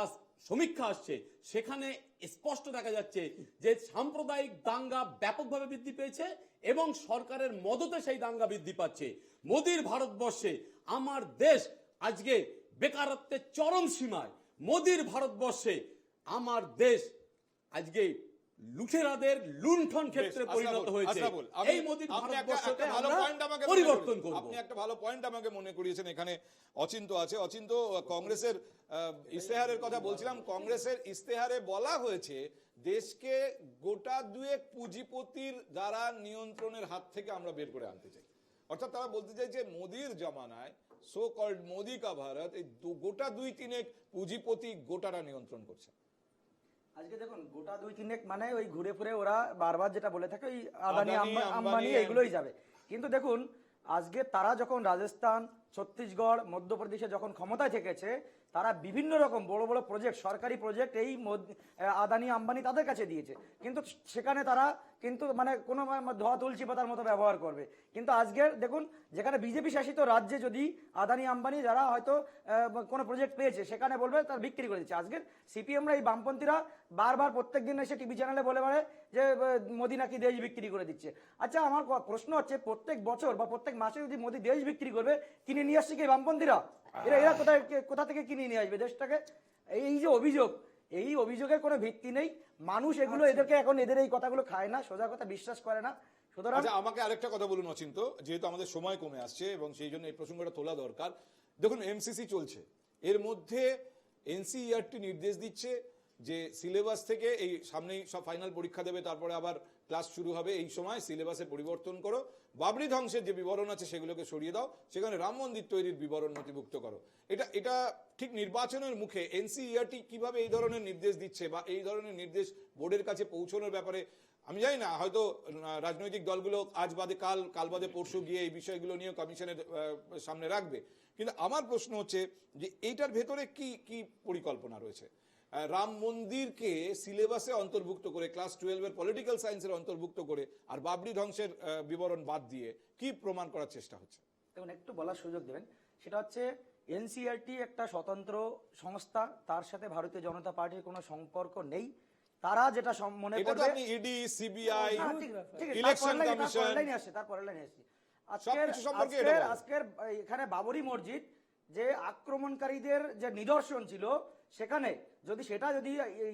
সমীক্ষা আসছে সেখানে স্পষ্ট দেখা যাচ্ছে যে সাম্প্রদায়িক দাঙ্গা ব্যাপকভাবে বৃদ্ধি পেয়েছে এবং সরকারের মদতে সেই দাঙ্গা বৃদ্ধি পাচ্ছে। মোদির ভারতবর্ষে আমার দেশ আজকে বেকারত্বের চরম সীমায়। মোদির ভারতবর্ষে আমার দেশ আজকে লুঠেরাদের লুণ্ঠন ক্ষেত্রে বেশ, পরিণত আশরাফুল, হয়েছে। আশরাফুল, এই মোদির আপনি একটা ভারতবর্ষকে ভালো আমরা পয়েন্ট আমাকে পরিবর্তন করব। আপনি একটা ভালো পয়েন্ট আমাকে মনে করিয়েছেন। এখানে অচিন্ত আছে। অচিন্ত, কংগ্রেসের ইস্তেহারের কথা বলছিলাম। কংগ্রেসের ইস্তেহারে বলা হয়েছে দেশকে গোটা দুয়েক পুঁজিপতির দ্বারা নিয়ন্ত্রণের হাত থেকে আমরা বের করে আনতে চাই। অর্থাৎ তারা বলতে চাই যে মোদির জমানায় সো কল্ড মোদি কা ভারত এই গোটা দুই তিনেক পুঁজিপতি গোটাটা নিয়ন্ত্রণ করছে। আজকে দেখুন গোটা দুই তিনেক মানে ওই ঘুরে ফিরে ওরা বারবার যেটা বলে থাকে ওই আদানি আদানি, আম্বানি আম্বানি এগুলোই যাবে। কিন্তু দেখুন আজকে তারা যখন রাজস্থান, ছত্তিশগড়, মধ্যপ্রদেশে যখন ক্ষমতায় থেকেছে, তারা বিভিন্ন রকম বড় বড় প্রজেক্ট, সরকারি প্রজেক্ট এই আদানি আম্বানি তাদের কাছে দিয়েছে। কিন্তু সেখানে তারা কিন্তু মানে কোনো ধোয়া তুলসী পাতার মতো ব্যবহার করবে। কিন্তু আজকে দেখুন যেখানে বিজেপি শাসিত রাজ্যে যদি আদানি আম্বানি যারা হয়তো কোনো প্রজেক্ট পেয়েছে সেখানে বলবে তার বিক্রি করে দিচ্ছে। আজকে সিপিএমরা এই বামপন্থীরা বারবার প্রত্যেক দিন এসে টিভি চ্যানেলে বলে যে মোদি নাকি দেশ বিক্রি করে দিচ্ছে। আচ্ছা আমার প্রশ্ন হচ্ছে প্রত্যেক বছর বা প্রত্যেক মাসে যদি মোদি দেশ বিক্রি করবে কিনে নিয়ে আসছে কি বামপন্থীরা? এরা কোথা থেকে কিনে নিয়ে আসবে দেশটাকে? এই যে অভিযোগ, এই অভিযোগের কোনো ভিত্তি নেই। মানুষ এগুলো এদেরকে এখন এদের এই কথাগুলো খায় না, সোজা কথা বিশ্বাস করে না। সুতরাং আচ্ছা আমাকে আরেকটা কথা বলুন অচিন্ত, যেহেতু আমাদের সময় কমে আসছে এবং সেই জন্য এই প্রসঙ্গটা তোলা দরকার। দেখুন এমসিসি চলছে, এর মধ্যে এনসিইআরটি নির্দেশ দিচ্ছে যে সিলেবাস থেকে এই সামনেই সব ফাইনাল পরীক্ষা দেবে, তারপরে আবার ক্লাস শুরু হবে, এই সময় সিলেবাসে পরিবর্তন করো, বাবরি ধ্বংসের যে বিবরণ আছে সেগুলোকে সরিয়ে দাও, সেখানে রাম মন্দির তৈরির বিবরণ নথিভুক্ত করো। এটা ঠিক নির্বাচনের মুখে এনসিইআরটি কিভাবে এই ধরনের নির্দেশ দিচ্ছে বা এই ধরনের নির্দেশ বোর্ডের কাছে পৌঁছানোর ব্যাপারে আমি জানি না, হয়তো রাজনৈতিক দলগুলো আজ বাদে কাল বাদে পরশু গিয়ে এই বিষয়গুলো নিয়ে কমিশনের সামনে রাখবে। কিন্তু আমার প্রশ্ন হচ্ছে যে এইটার ভেতরে কি কি পরিকল্পনা রয়েছে? রাম মন্দিরকে সিলেবাসে অন্তর্ভুক্ত করে, ক্লাস 12 এর পলিটিক্যাল সায়েন্সের অন্তর্ভুক্ত করে আর বাবরি ধ্বংসের বিবরণ বাদ দিয়ে কি প্রমাণ করার চেষ্টা হচ্ছে? দেখুন একটু বলার সুযোগ দেবেন। সেটা হচ্ছে এনসিইআরটি একটা স্বতন্ত্র সংস্থা, তার সাথে ভারতীয় জনতা পার্টির কোনো সম্পর্ক নেই। তারা যেটা মনে এটা তো করবে আপনি ইডি, সিবিআই, হ্যাঁ, ঠিক আছে, ইলেকশন তারপরের কমিশন লাইনে আসছে, তারপরের লাইনে আসছে। সবকিছু সম্পর্কে এটা বলে। আজকের এখানে বাবরি মসজিদ যে আক্রমণকারীদের যে নিদর্শন ছিল, সেখানে যদি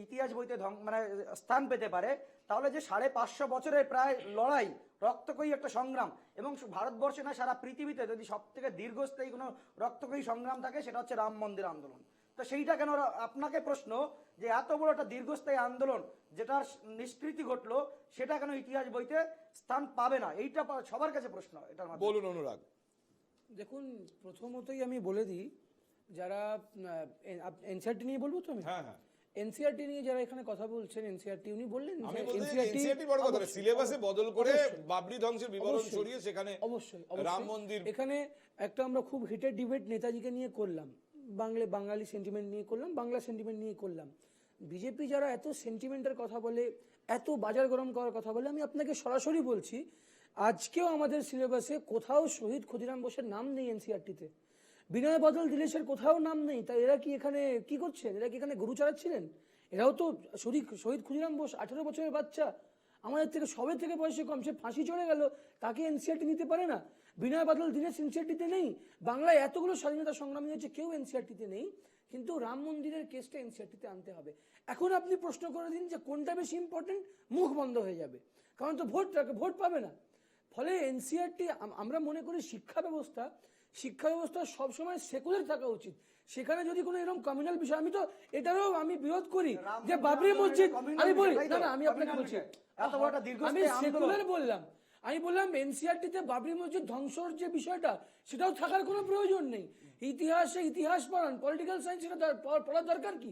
ইতিহাস বইতে মানে স্থান পেতে পারে, তাহলে যে 550 বছরের প্রায় লড়াই, রক্তক্ষয়ী একটা সংগ্রাম, এবং ভারতবর্ষে না সারা পৃথিবীতে যদি সব থেকে দীর্ঘস্থায়ী কোনো রক্তক্ষয়ী সংগ্রাম থাকে সেটা হচ্ছে রাম মন্দির আন্দোলন। তো সেইটা কেন, আপনাকে প্রশ্ন যে এত বড় একটা দীর্ঘস্থায়ী আন্দোলন যেটার নিষ্কৃতি ঘটলো, সেটা কেন ইতিহাস বইতে স্থান পাবে না? এইটা সবার কাছে প্রশ্ন। এটার মধ্যে বলুন অনুরাগ। দেখুন প্রথমতই আমি বলে দিই, যারা এনসিআরটি নিয়ে বলবো তো আমি, হ্যাঁ হ্যাঁ, এনসিআরটি নিয়ে যারা এখানে কথা বলছেন, এনসিআরটি উনি বললেন আমি বলতে এনসিইআরটি বড় কথা না, সিলেবাসে বদল করে বাবরি ধ্বংসের বিবরণ সরিয়ে সেখানে অবশ্যই রাম মন্দির। এখানে একটা আমরা খুব হিটেড ডিবেট নেতাজিকে নিয়ে করলাম, বাঙালি সেন্টিমেন্ট নিয়ে করলাম, বাংলা সেন্টিমেন্ট নিয়ে করলাম। বিজেপি যারা এত সেন্টিমেন্টের কথা বলে, এত বাজার গরম করার কথা বলে, আমি আপনাকে সরাসরি বলছি আজকেও আমাদের সিলেবাসে কোথাও শহীদ ক্ষুদিরাম বোসের নাম নেই। এনসিইআরটিতে বিনয় বাদল দীনেশের কোথাও নাম নেই। তাই এরা কি এখানে কি করছেন? এরা কি এখানে গরু চড়াচ্ছিলেন? এরাও তো শহীদ ক্ষুদিরাম বোস 18 বছরের বাচ্চা, আমাদের থেকে সবে থেকে বয়সে কম, সে ফাঁসি চড়ে গেল, তাকে এনসিইআরটি নিতে পারে না। বিনয় বাদল দীনেশ এনসিইআরটিতে নেই। বাংলায় এতগুলো স্বাধীনতা সংগ্রামী হয়েছে, কেউ এনসিইআরটিতে নেই। কিন্তু রাম মন্দিরের কেসটা এনসিইআরটিতে আনতে হবে। এখন আপনি প্রশ্ন করে দিন যে কোনটা বেশি ইম্পর্টেন্ট, মুখ বন্ধ হয়ে যাবে, কারণ তো ভোট পাবে না। ফলে এনসিইআরটি, আমরা মনে করি শিক্ষা ব্যবস্থা সবসময় সেকুলার থাকা উচিত। সেখানে যদি কোনো এরকম কমিউনাল বিষয়, আমি তো এটারও আমি বিরোধ করি যে বাবরি মসজিদ, আমি বলি না আমি আপনাকে বলছি, আমি সেকুলার বললাম, আমি বললাম এনসিইআরটিতে বাবরি মসজিদ ধ্বংসর যে বিষয়টা, সেটাও থাকার কোনো প্রয়োজন নেই। ইতিহাস পড়ান, পলিটিক্যাল সায়েন্স এটা পড়ার দরকার কি?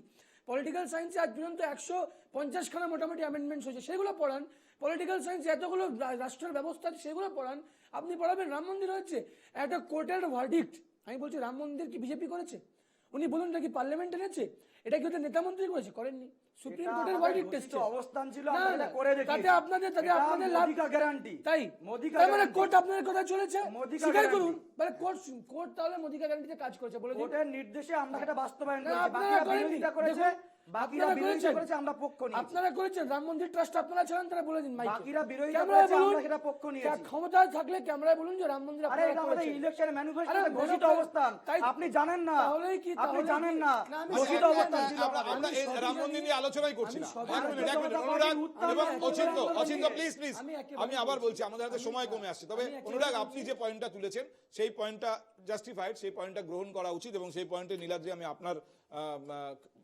পলিটিক্যাল সায়েন্সে আজ পর্যন্ত 150 খানা মোটামুটি অ্যামেন্ডমেন্টস হয়েছে, সেগুলো পড়ান। পলিটিক্যাল সায়েন্স এতগুলো রাষ্ট্রের ব্যবস্থা আছে, সেগুলো পড়ান। আপনি পড়াবেন রাম মন্দির হচ্ছে একটা কোর্টের ভার্ডিক্ট। আমি বলছি রাম মন্দির কি বিজেপি করেছে? উনি বলুন এটা কি পার্লামেন্ট এনেছে? এটা কি ওদের নেতা মন্ত্রী করেছে? করেননি। সুপ্রিম কোর্টের ভার্ডিক্ট এসেছে। অবস্থান ছিল, তাতে আপনাদের লাভ গ্যারান্টি। তাই তার মানে কোর্ট আপনাদের কথা চলেছে, স্বীকার করুন। মানে কোর্ট তাহলে মোদিকা গ্যারান্টিতে কাজ করেছে বলে দিন। কোর্টের নির্দেশে আমরা এটা বাস্তবায়ন করেছি। আপনারা বিরোধিতা করেছে বাকিরা আপনারা বিরোধিতা করেছেন। করেছে, আমরা পক্ষ নিয়েছি। আপনারা করেছেন রাম মন্দির ট্রাস্ট আপনারা ছিলেন, তারা বলে দিন মাইকে। বাকিরা বিরোধিতা ক্যামেরায় করেছে, বলুন, আমরা সেটা পক্ষ নিয়েছি। ক্ষমতায় থাকলে ক্যামেরায় বলুন যে রাম মন্দির আরে আপনারা এটা আমাদের করেছেন। ইলেকশন ম্যানিফেস্টোতে আরে ঘোষিত মনে- অবস্থান, তাই- আপনি জানেন না, তাহলেই কি- আপনি তাহলেই জানেন কি- না, না, আমি ঘোষিত সঠিক অবস্থান জানি। ছিল। আমরা এই রাম মন্দির নিয়ে আলোচনাই করছি না। সঠিক এক মিনিট, জানি। অনুরাগ এবং আমি অচিন্ত, একেবারে অচিন্ত বলছি। প্লিজ প্লিজ, আমি একেবারে আমি আবার বলছি। বলছি আমাদের হাতে সময় কমে আসছে, তবে আমি একেবারে অনুরাগ বলছি। আপনি যে পয়েন্টটা তুলেছেন সেই পয়েন্টটা জাস্টিফাইড, সেই পয়েন্টটা গ্রহণ করা উচিত, এবং সেই পয়েন্টে নীলাদ্রি আমি আপনার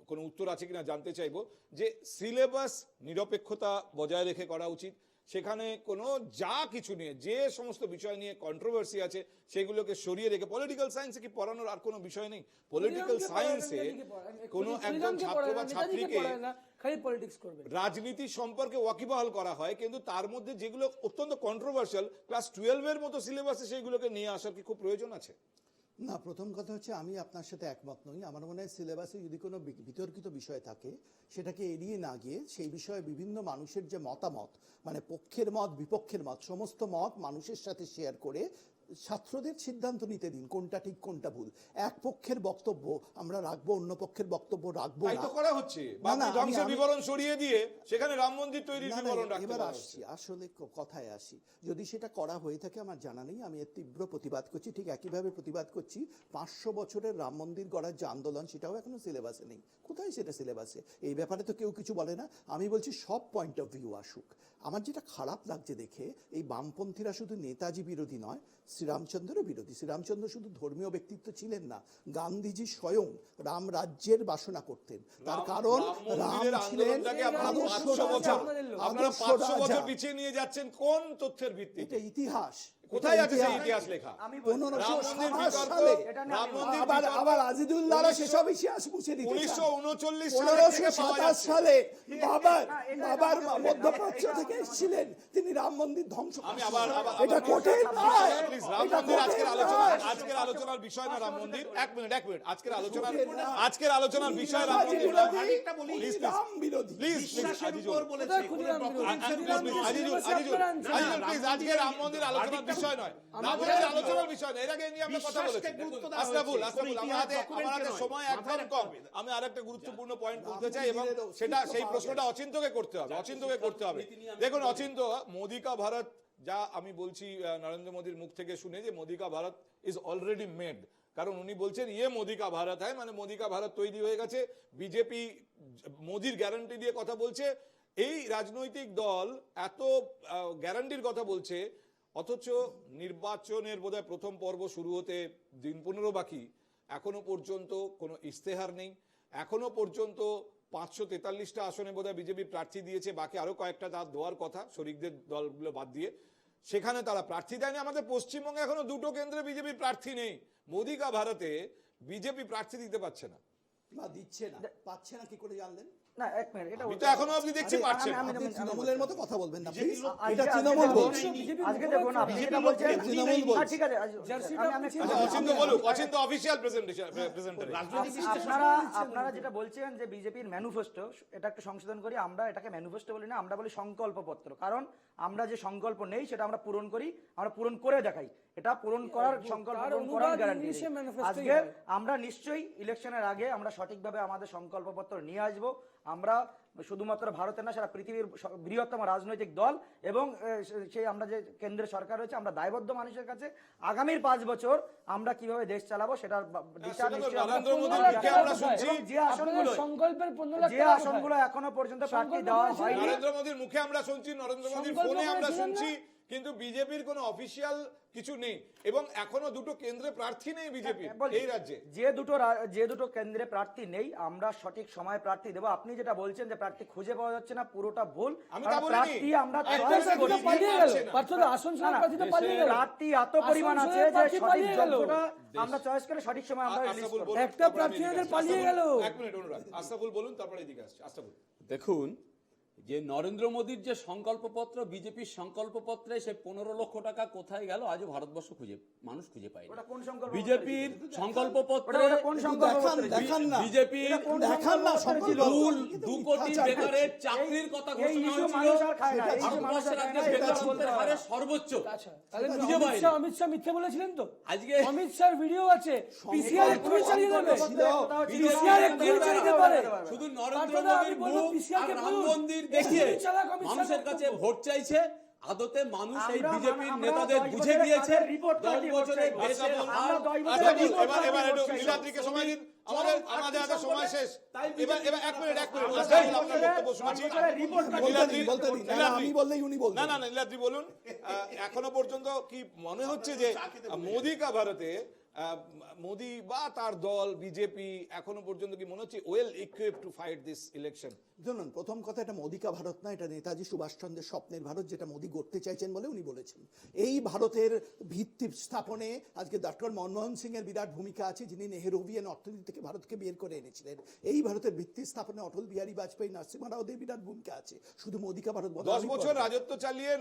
কোনো উত্তর আছে কিনা জানতে চাইবো যে সিলেবাস নিরপেক্ষতা বজায় রেখে করা উচিত, সেখানে কোনো যা কিছু নিয়ে যে সমস্ত বিষয় নিয়ে কন্ট্রোভার্সি আছে সেগুলোকে সরিয়ে রেখে পলিটিক্যাল সায়েন্সে কি পড়ানোর আর কোনো বিষয় নেই? পলিটিক্যাল সায়েন্সে কোনো একজন ছাত্র বা ছাত্রীকে খালি পলিটিক্স করবে। রাজনীতি সম্পর্কে ওয়াকিবহাল করা হয়, কিন্তু তার মধ্যে যেগুলো অত্যন্ত কন্ট্রোভার্সিয়াল ক্লাস 12 এর মতো সিলেবাসে সেইগুলোকে নিয়ে আসার কি খুব প্রয়োজন আছে? না, প্রথম কথা হচ্ছে আমি আপনার সাথে একমত নই। আমার মনে হয় সিলেবাসে যদি কোনো বিতর্কিত বিষয় থাকে সেটাকে এড়িয়ে না গিয়ে সেই বিষয়ে বিভিন্ন মানুষের যে মতামত, মানে পক্ষের মত বিপক্ষের মত, সমস্ত মত মানুষের সাথে শেয়ার করে ছাত্রদের সিদ্ধান্ত নিতে দিন কোনটা ঠিক কোনটা ভুল। এক পক্ষের বক্তব্য আমরা রাখবো, অন্য পক্ষের বক্তব্য রাখবো তাই না। তো করা হচ্ছে। না, বাবরি আমি- ধ্বংসের আমি- বিবরণ সরিয়ে দিয়ে সেখানে রাম মন্দির তৈরির না, না, বিবরণ রাখতে এবার বলা আসছি, হচ্ছে। আসলে কথায় আসি। যদি সেটা করা হয়ে থাকে আমার জানা নেই, আমি এর তীব্র প্রতিবাদ করছি। ঠিক একইভাবে প্রতিবাদ করছি 500 বছরের রাম মন্দির গড়ার যে আন্দোলন সেটাও এখনো সিলেবাসে নেই। কোথায় সেটা সিলেবাসে? এই ব্যাপারে তো কেউ কিছু বলে না। আমি বলছি সব পয়েন্ট অফ ভিউ আসুক। আমার যেটা খারাপ লাগছে দেখে, এই বামপন্থীরা শুধু নেতাজি বিরোধী নয়, শ্রীরামচন্দ্রও বিরোধী। শ্রীরামচন্দ্র শুধু ধর্মীয় ব্যক্তিত্ব ছিলেন না, গান্ধীজি স্বয়ং রাম রাজ্যের বাসনা করতেন। তার কারণ রাম মন্দিরের ছিলেন আন্দোলনটাকে আপনারা আদর্শ 500 বছর রাজা। আপনারা আদর্শ 500 বছর রাজা। পিছিয়ে নিয়ে যাচ্ছেন কোন তথ্যের ভিত্তিতে? এটা ইতিহাস। কোথায় এটা আছে সেই ইতিহাস লেখা? আমি বলছি, 1507 বিতর্ক, সালে রাম মন্দির আবার বিতর্ক আবার আজিদুল্লাহরা সেসব ইতিহাস মুছে দিতে চান। 1939 সালে থেকে পাওয়া 1527 যাচ্ছে। সালে বাবার না, এটা বাবার আমাকে- মধ্যপ্রাচ্য এটা থেকে আমাকে- এসেছিলেন, তিনি রাম মন্দির ধ্বংস আমি করেন। আবার এটা কঠিন নয়, প্লিজ, রাম এটা মন্দির আজকের কঠিন আলোচনা, নয়। আজকের আলোচনার বিষয় না রাম মন্দির। এক মিনিট আজকের আলোচনার কঠিন নয়। আজকের আলোচনার বিষয় রাম নেতাজি মন্দির না। বিরোধী, আরেকটা বলি, প্লিজ, উনি রাম বিরোধী। প্লিজ বিশ্বাসের উপর বলেছে, কোথায় কোনো খুদিরাম বিরোধী? প্লিজ, আজকে রাম মন্দির আলোচনার বিষয় নয়, রাম মন্দির আলোচনার বিষয় নয়। এর আগে নিয়ে আমরা কথা বলেছি। বিশ্বাসকে গুরুত্ব দেওয়া আস্তাফুল, হয়েছে, আস্তাফুল, কোনো আমার ইতিহাস হাতে document নয়। সময় একদম মাথায় কম। রাখতে হবে। আমি আরেকটা গুরুত্বপূর্ণ পয়েন্ট বলতে চাই, এবং সেই প্রশ্নটা অচিন্তকে করতে হবে, অচিন্তকে করতে হবে। দেখুন অচিন্ত, মোদি কা ভারত যা আমি বলছি নরেন্দ্র মোদীর মুখ থেকে শুনে, যে মোদি কা ভারত ইজ অলরেডি মেড, কারণ উনি বলছেন ইয়ে মোদি কা ভারত হয়, মানে মোদি কা ভারত তৈরি হয়ে গেছে। বিজেপি মোদির গ্যারান্টি দিয়ে কথা বলছে, এই রাজনৈতিক দল এত গ্যারান্টির কথা বলছে, অথচ নির্বাচনের বোধহয় প্রথম পর্ব শুরু হতে দিন 15 বাকি, এখনো পর্যন্ত কোনো ইস্তেহার নেই। এখনো পর্যন্ত 543টা আসনে বোধহয় বিজেপি প্রার্থী দিয়েছে, বাকি আরো কয়েকটা তার দেওয়ার কথা শরিকদের দলগুলো বাদ দিয়ে, সেখানে তারা প্রার্থী দেয়নি। আমাদের পশ্চিমবঙ্গে এখনো 2টো কেন্দ্রে বিজেপি প্রার্থী নেই। মোদি কা ভারতে বিজেপি প্রার্থী দিতে পারছে না। না, দিচ্ছে না, পাচ্ছে না কি করে জানলেন? না, এক মিনিট, এটা আমি তো এখনো অবধি দেখছি আরে, পাচ্ছে না। আপনি তৃণমূলের মতো কথা বলবেন না প্লিজ। আজকে- এটা আজকে তৃণমূল দেখুন, বলছে। আজকে দেখুন আপনি যেটা বলছেন, তৃণমূল বলছে। ঠিক আছে, আচ্ছা, অচিন্ত বলুক, অচিন্ত অফিসিয়াল প্রেজেন্টেশন। আপনারা যেটা বলছেন যে বিজেপির ম্যানিফেস্টো, এটা একটু সংশোধন করি, আমরা এটাকে ম্যানিফেস্টো বলি না, আমরা বলি সংকল্পপত্র। কারণ আমরা যে সংকল্প নেই সেটা আমরা পূরণ করি, আমরা পূরণ করে দেখাই। এটা পূরণ করার সংকল্প তার পূরণ করার অনুবাদ গ্যারান্টি। ইংলিশে manifesto-ই আজকে হয়। আমরা নিশ্চয়ই ইলেকশনের আগে আমরা সঠিকভাবে আমাদের সংকল্পপত্র নিয়ে আসবো। আমরা শুধুমাত্র ভারতের না, সারা পৃথিবীর বৃহত্তম রাজনৈতিক দল, এবং সেই আমরা যে কেন্দ্রের সরকার রয়েছে, আমরা দায়বদ্ধ মানুষের কাছে আগামীর 5 বছর আমরা কিভাবে দেশ চালাবো সেটার দিশা সেটা তো নিশ্চয়ই আমরা নরেন্দ্র মোদীর পূর্ণ মুখে রাখবো। আমরা শুনছি। এবং যে আসনগুলো সংকল্পের 15 লাখ যে টাকা আসনগুলো এখনো পর্যন্ত প্রার্থী দেওয়া হয়নি, নরেন্দ্র মোদীর মুখে আমরা শুনছি, নরেন্দ্র মোদীর সংকল্প ফোনে আমরা করেছিলেন শুনছি, কিন্তু বিজেপির কোনো অফিসিয়াল কিছু নেই, এবং এখনো 2টো কেন্দ্রে প্রার্থী নেই বিজেপি বলছি, এই রাজ্যে। যে দুটো কেন্দ্রে প্রার্থী নেই, আমরা সঠিক সময় প্রার্থী দেবো। আপনি যেটা বলছেন যে প্রার্থী খুঁজে পাওয়া যাচ্ছে না, পুরোটা ভুল। আমি কারণ তা বলিনি। প্রার্থী আমরা একটা choice প্রার্থী করি। বলিনি। পালিয়ে গেল। পাচ্ছে না। পার্থক্য আসানসোলের প্রার্থীটা পালিয়ে গেল। প্রার্থী এত পরিমাণ আছে আসানসোলের যে প্রার্থী সঠিক পালিয়ে গেল। যোগ্যতা আমরা চয়েস করে সঠিক সময় আমরা রিলিজ আস্তাফুল করব। বলুন, একটা তারপরে প্রার্থী আমি এদিকে আমাদের আসছি। পালিয়ে আস্তাফুল, গেল। এক মিনিট অনুরাগ, আস্তাফুল বলুন, তারপরে এদিকে আসছি। আস্তাফুল। দেখুন, যে নরেন্দ্র মোদীর যে সংকল্পপত্র, বিজেপির সংকল্পপত্রে সে 15 লক্ষ টাকা কোথায় গেল আজও ভারতবর্ষ মানুষ খুঁজে পায়নি। ওটা কোন সংকল্প? বিজেপির সংকল্পপত্রে ওটা কোন সংকল্প? দেখান না বিজেপির দেখান না মূল 2 কোটি বেকারের চাকরির কথা এই ঘোষণা ইস্যু হয়েছিল। মানুষ আর খায় না, এই ইস্যু মানুষ ভারতবর্ষের আর আজকে খায় না, এটা বেকারত্বের বলতে হারে হয়। সর্বোচ্চ। আচ্ছা তাহলে খুঁজে পাইনি। অমিত শাহ মিথ্যে বলেছিলেন তো? আজকে অমিত শাহর ভিডিও আছে, পিসিআর এক্ষুনি চালিয়ে দেবে, বিজেপির পিসিআর এক্ষুনি চালিয়ে দিতে পারে। শুধু নরেন্দ্র তারপরে আমি মোদীর বলবো মুখ PCR আর কে রাম বলুন। মন্দির দেখিয়ে এক্ষুনি চালাক অমিত শাহ মানুষের কাছে বক্তব্য। ভোট চাইছে। আদতে মানুষ এই আমরা- বিজেপির আমরা নেতাদের 10 বুঝে বছরের গিয়েছে কাজের report 10 কাটিয়ে বছরে ভোট চাইবো। দেশের আমরা হাল 10 বছরের আচ্ছা, report এবার কাটিয়ে একটু ভোট চাইবো। নীলাদ্রিকে সময় দিন। আমাদের হাতে সময় শেষ। তাই এবার বিজেপি এক মিনিট আমরা আপনার 10 বক্তব্য বছরের শুনছি। report কাটিয়ে বলতে দিন না, না, আমি বললেই উনি বলবেন। না নীলাদ্রি বলুন। এখনো পর্যন্ত কি মনে হচ্ছে যে মোদি কা ভারতে মোদি বা তার দল বিজেপি এখনো পর্যন্ত কি মনে হচ্ছে well equipped to fight this election? শুনুন, প্রথম কথা, এটা মোদিকা ভারত না, এটা নেতাজি সুভাষচন্দ্রের স্বপ্নের ভারত, যেটা মোদি গড়তে চাইছেন বলে উনি বলেছেন। এই ভারতের ভিত্তি স্থাপনে আজকে ডক্টর মনমোহন সিং এর বিরাট ভূমিকা আছে, যিনি নেহেরুভিয়ান অর্থনীতি থেকে ভারতকে বের করে এনেছিলেন। এই ভারতের ভিত্তি স্থাপনে অটল বিহারী বাজপেয়ী, নরসিংহ রাওদের বিরাট ভূমিকা আছে। শুধু মোদিকা ভারত 10 বছর রাজত্ব চালিয়ে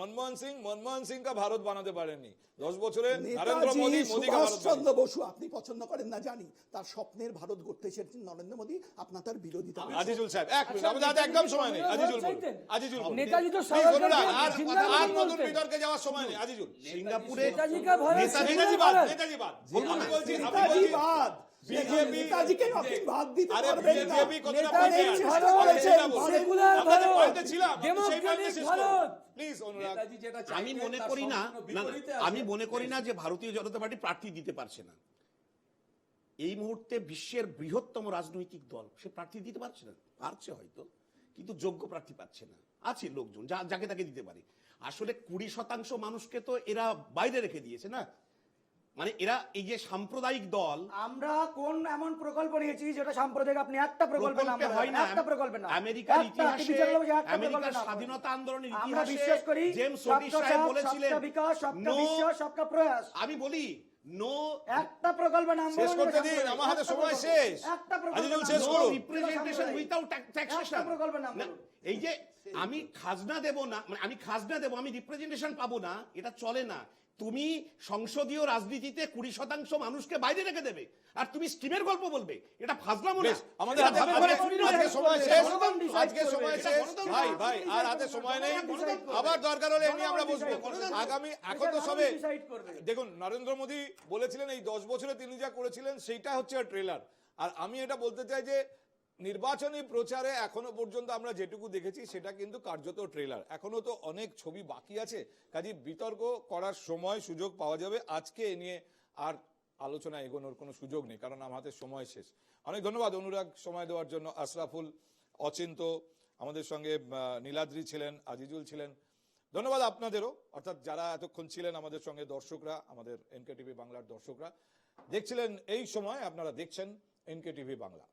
মনমোহন সিং কা ভারত বানাতে পারেননি। 10 বছরে নরেন্দ্র মোদি নেতাজি মোদি কা ভারত সুভাষচন্দ্র বসু, আপনি পছন্দ করেন না জানি, তার স্বপ্নের ভারত গড়তে চেয়েছেন নরেন্দ্র মোদি, আপনার তার বিরোধিতা করছেন। আজিজুল সাহেব এক মিনিট, আমাদের হাতে একদম সময় নেই। আজিজুল বলুন। আজিজুল বলুন। নেতাজি তো Please, অনুরাগ, সাভারকরকে আর জিন্দাবাদ আর নতুন বলতেন। বিতর্কে যাওয়ার সময় নেই। আজিজুল সিঙ্গাপুরে নেতাজি কা ভারত, নেতাজি বাদ, নেতাজি বাদ। আমি বলছি নেতাজি বাদ, বিজেপি নেতাজিকে আপনি বাদ দিতে আরে পারবেন না। বিজেপি কতটা নেতাজি পয়েন্টে আছে? ভারত, সেটা বলুন। সেকুলার আপনাদের ভারত, পয়েন্টে ছিলাম, আপনি সেই পয়েন্টে ডেমোক্রেটিক শেষ ভারত। করুন। প্লিজ অনুরাগ। নেতাজি যেটা আমি চাইতেন মনে তার করি না, সম্পূর্ণ না, বিপরীতে আমি আছে। মনে করি না যে ভারতীয় জনতা পার্টি প্রার্থী দিতে পারছে না। এই মুহূর্তে বিশ্বের বৃহত্তম রাজনৈতিক দল, সে প্রার্থী দিতে পারছে না, পারছে হয়তো, কিন্তু যোগ্য প্রার্থী পাচ্ছে না। আছে লোকজন যাকে তাকে দিতে পারে। আসলে 20% মানুষকে তো এরা বাইরে রেখে দিয়েছে না। মানে এরা এই যে সাম্প্রদায়িক দল, আমরা কোন এমন প্রকল্প নিয়েছি যেটা সাম্প্রদায়িক? আপনি একটা প্রকল্পের নাম প্রকল্পে বলেন, হয় না। একটা প্রকল্পের নাম। আমেরিকার একটা, আপনি ইতিহাসে, বিচার করবেন যে একটা আমেরিকার প্রকল্পের নাম বলেন। স্বাধীনতা আন্দোলনের আমরা ইতিহাসে বিশ্বাস করি জেমস সবকা ওটিস সাহেব সাথ, বলেছিলেন, সবকা বিকাশ, সবকা "No", বিশ্বাস, সবকা প্রয়াস। আমি বলি নো একটা প্রকল্পের নাম শেষ বলুন করতে যে দিন, সাম্প্রদায়িক। আমার হাতে একটা সময় প্রকল্প। শেষ। একটা প্রকল্পের আজিজুল নাম শেষ বলুন। করুন। Representation without taxation. একটা প্রকল্পের নাম বলুন। এই যে আমি খাজনা দেব না, মানে আমি খাজনা দেব, আমি রিপ্রেজেন্টেশন পাবো না, এটা চলে না। তুমি সংসদীয় রাজনীতিতে 20% মানুষকে বাইরে রেখে দেবে, আর তুমি স্কিমের গল্প বলবে, এটা ফাজলামো না। বেশ, আমাদের হাতে আজকে সময় শেষ। আজকে সময় শেষ। ভাই আর হাতে সময় নেই। আবার দরকার হলে এমনি আমরা বসবো আগামী। এখন তো সবে দেখুন, নরেন্দ্র মোদী বলেছিলেন এই 10 বছরে তিনি যা করেছিলেন সেইটা হচ্ছে ট্রেলার। আর আমি এটা বলতে চাই যে নির্বাচনী প্রচারে এখনো পর্যন্ত আমরা যেটুকু দেখেছি সেটা কিন্তু কার্যত ট্রেলার। এখনো তো অনেক ছবি বাকি আছে, কাজে বিতর্ক করার সময় সুযোগ পাওয়া যাবে। আজকে এ নিয়ে আর আলোচনা এগোনোর কোনো সুযোগ নেই, কারণ আমার হাতে সময় শেষ। অনেক ধন্যবাদ অনুরাগ সময় দেওয়ার জন্য। আশরাফুল, অচিন্ত, আমাদের সঙ্গে নীলাদ্রি ছিলেন, আজিজুল ছিলেন। ধন্যবাদ আপনাদেরও, অর্থাৎ যারা এতক্ষণ ছিলেন আমাদের সঙ্গে, দর্শকরা, আমাদের এনকেটিভি বাংলার দর্শকরা দেখছিলেন এই সময়। আপনারা দেখছেন এনকেটিভি বাংলা।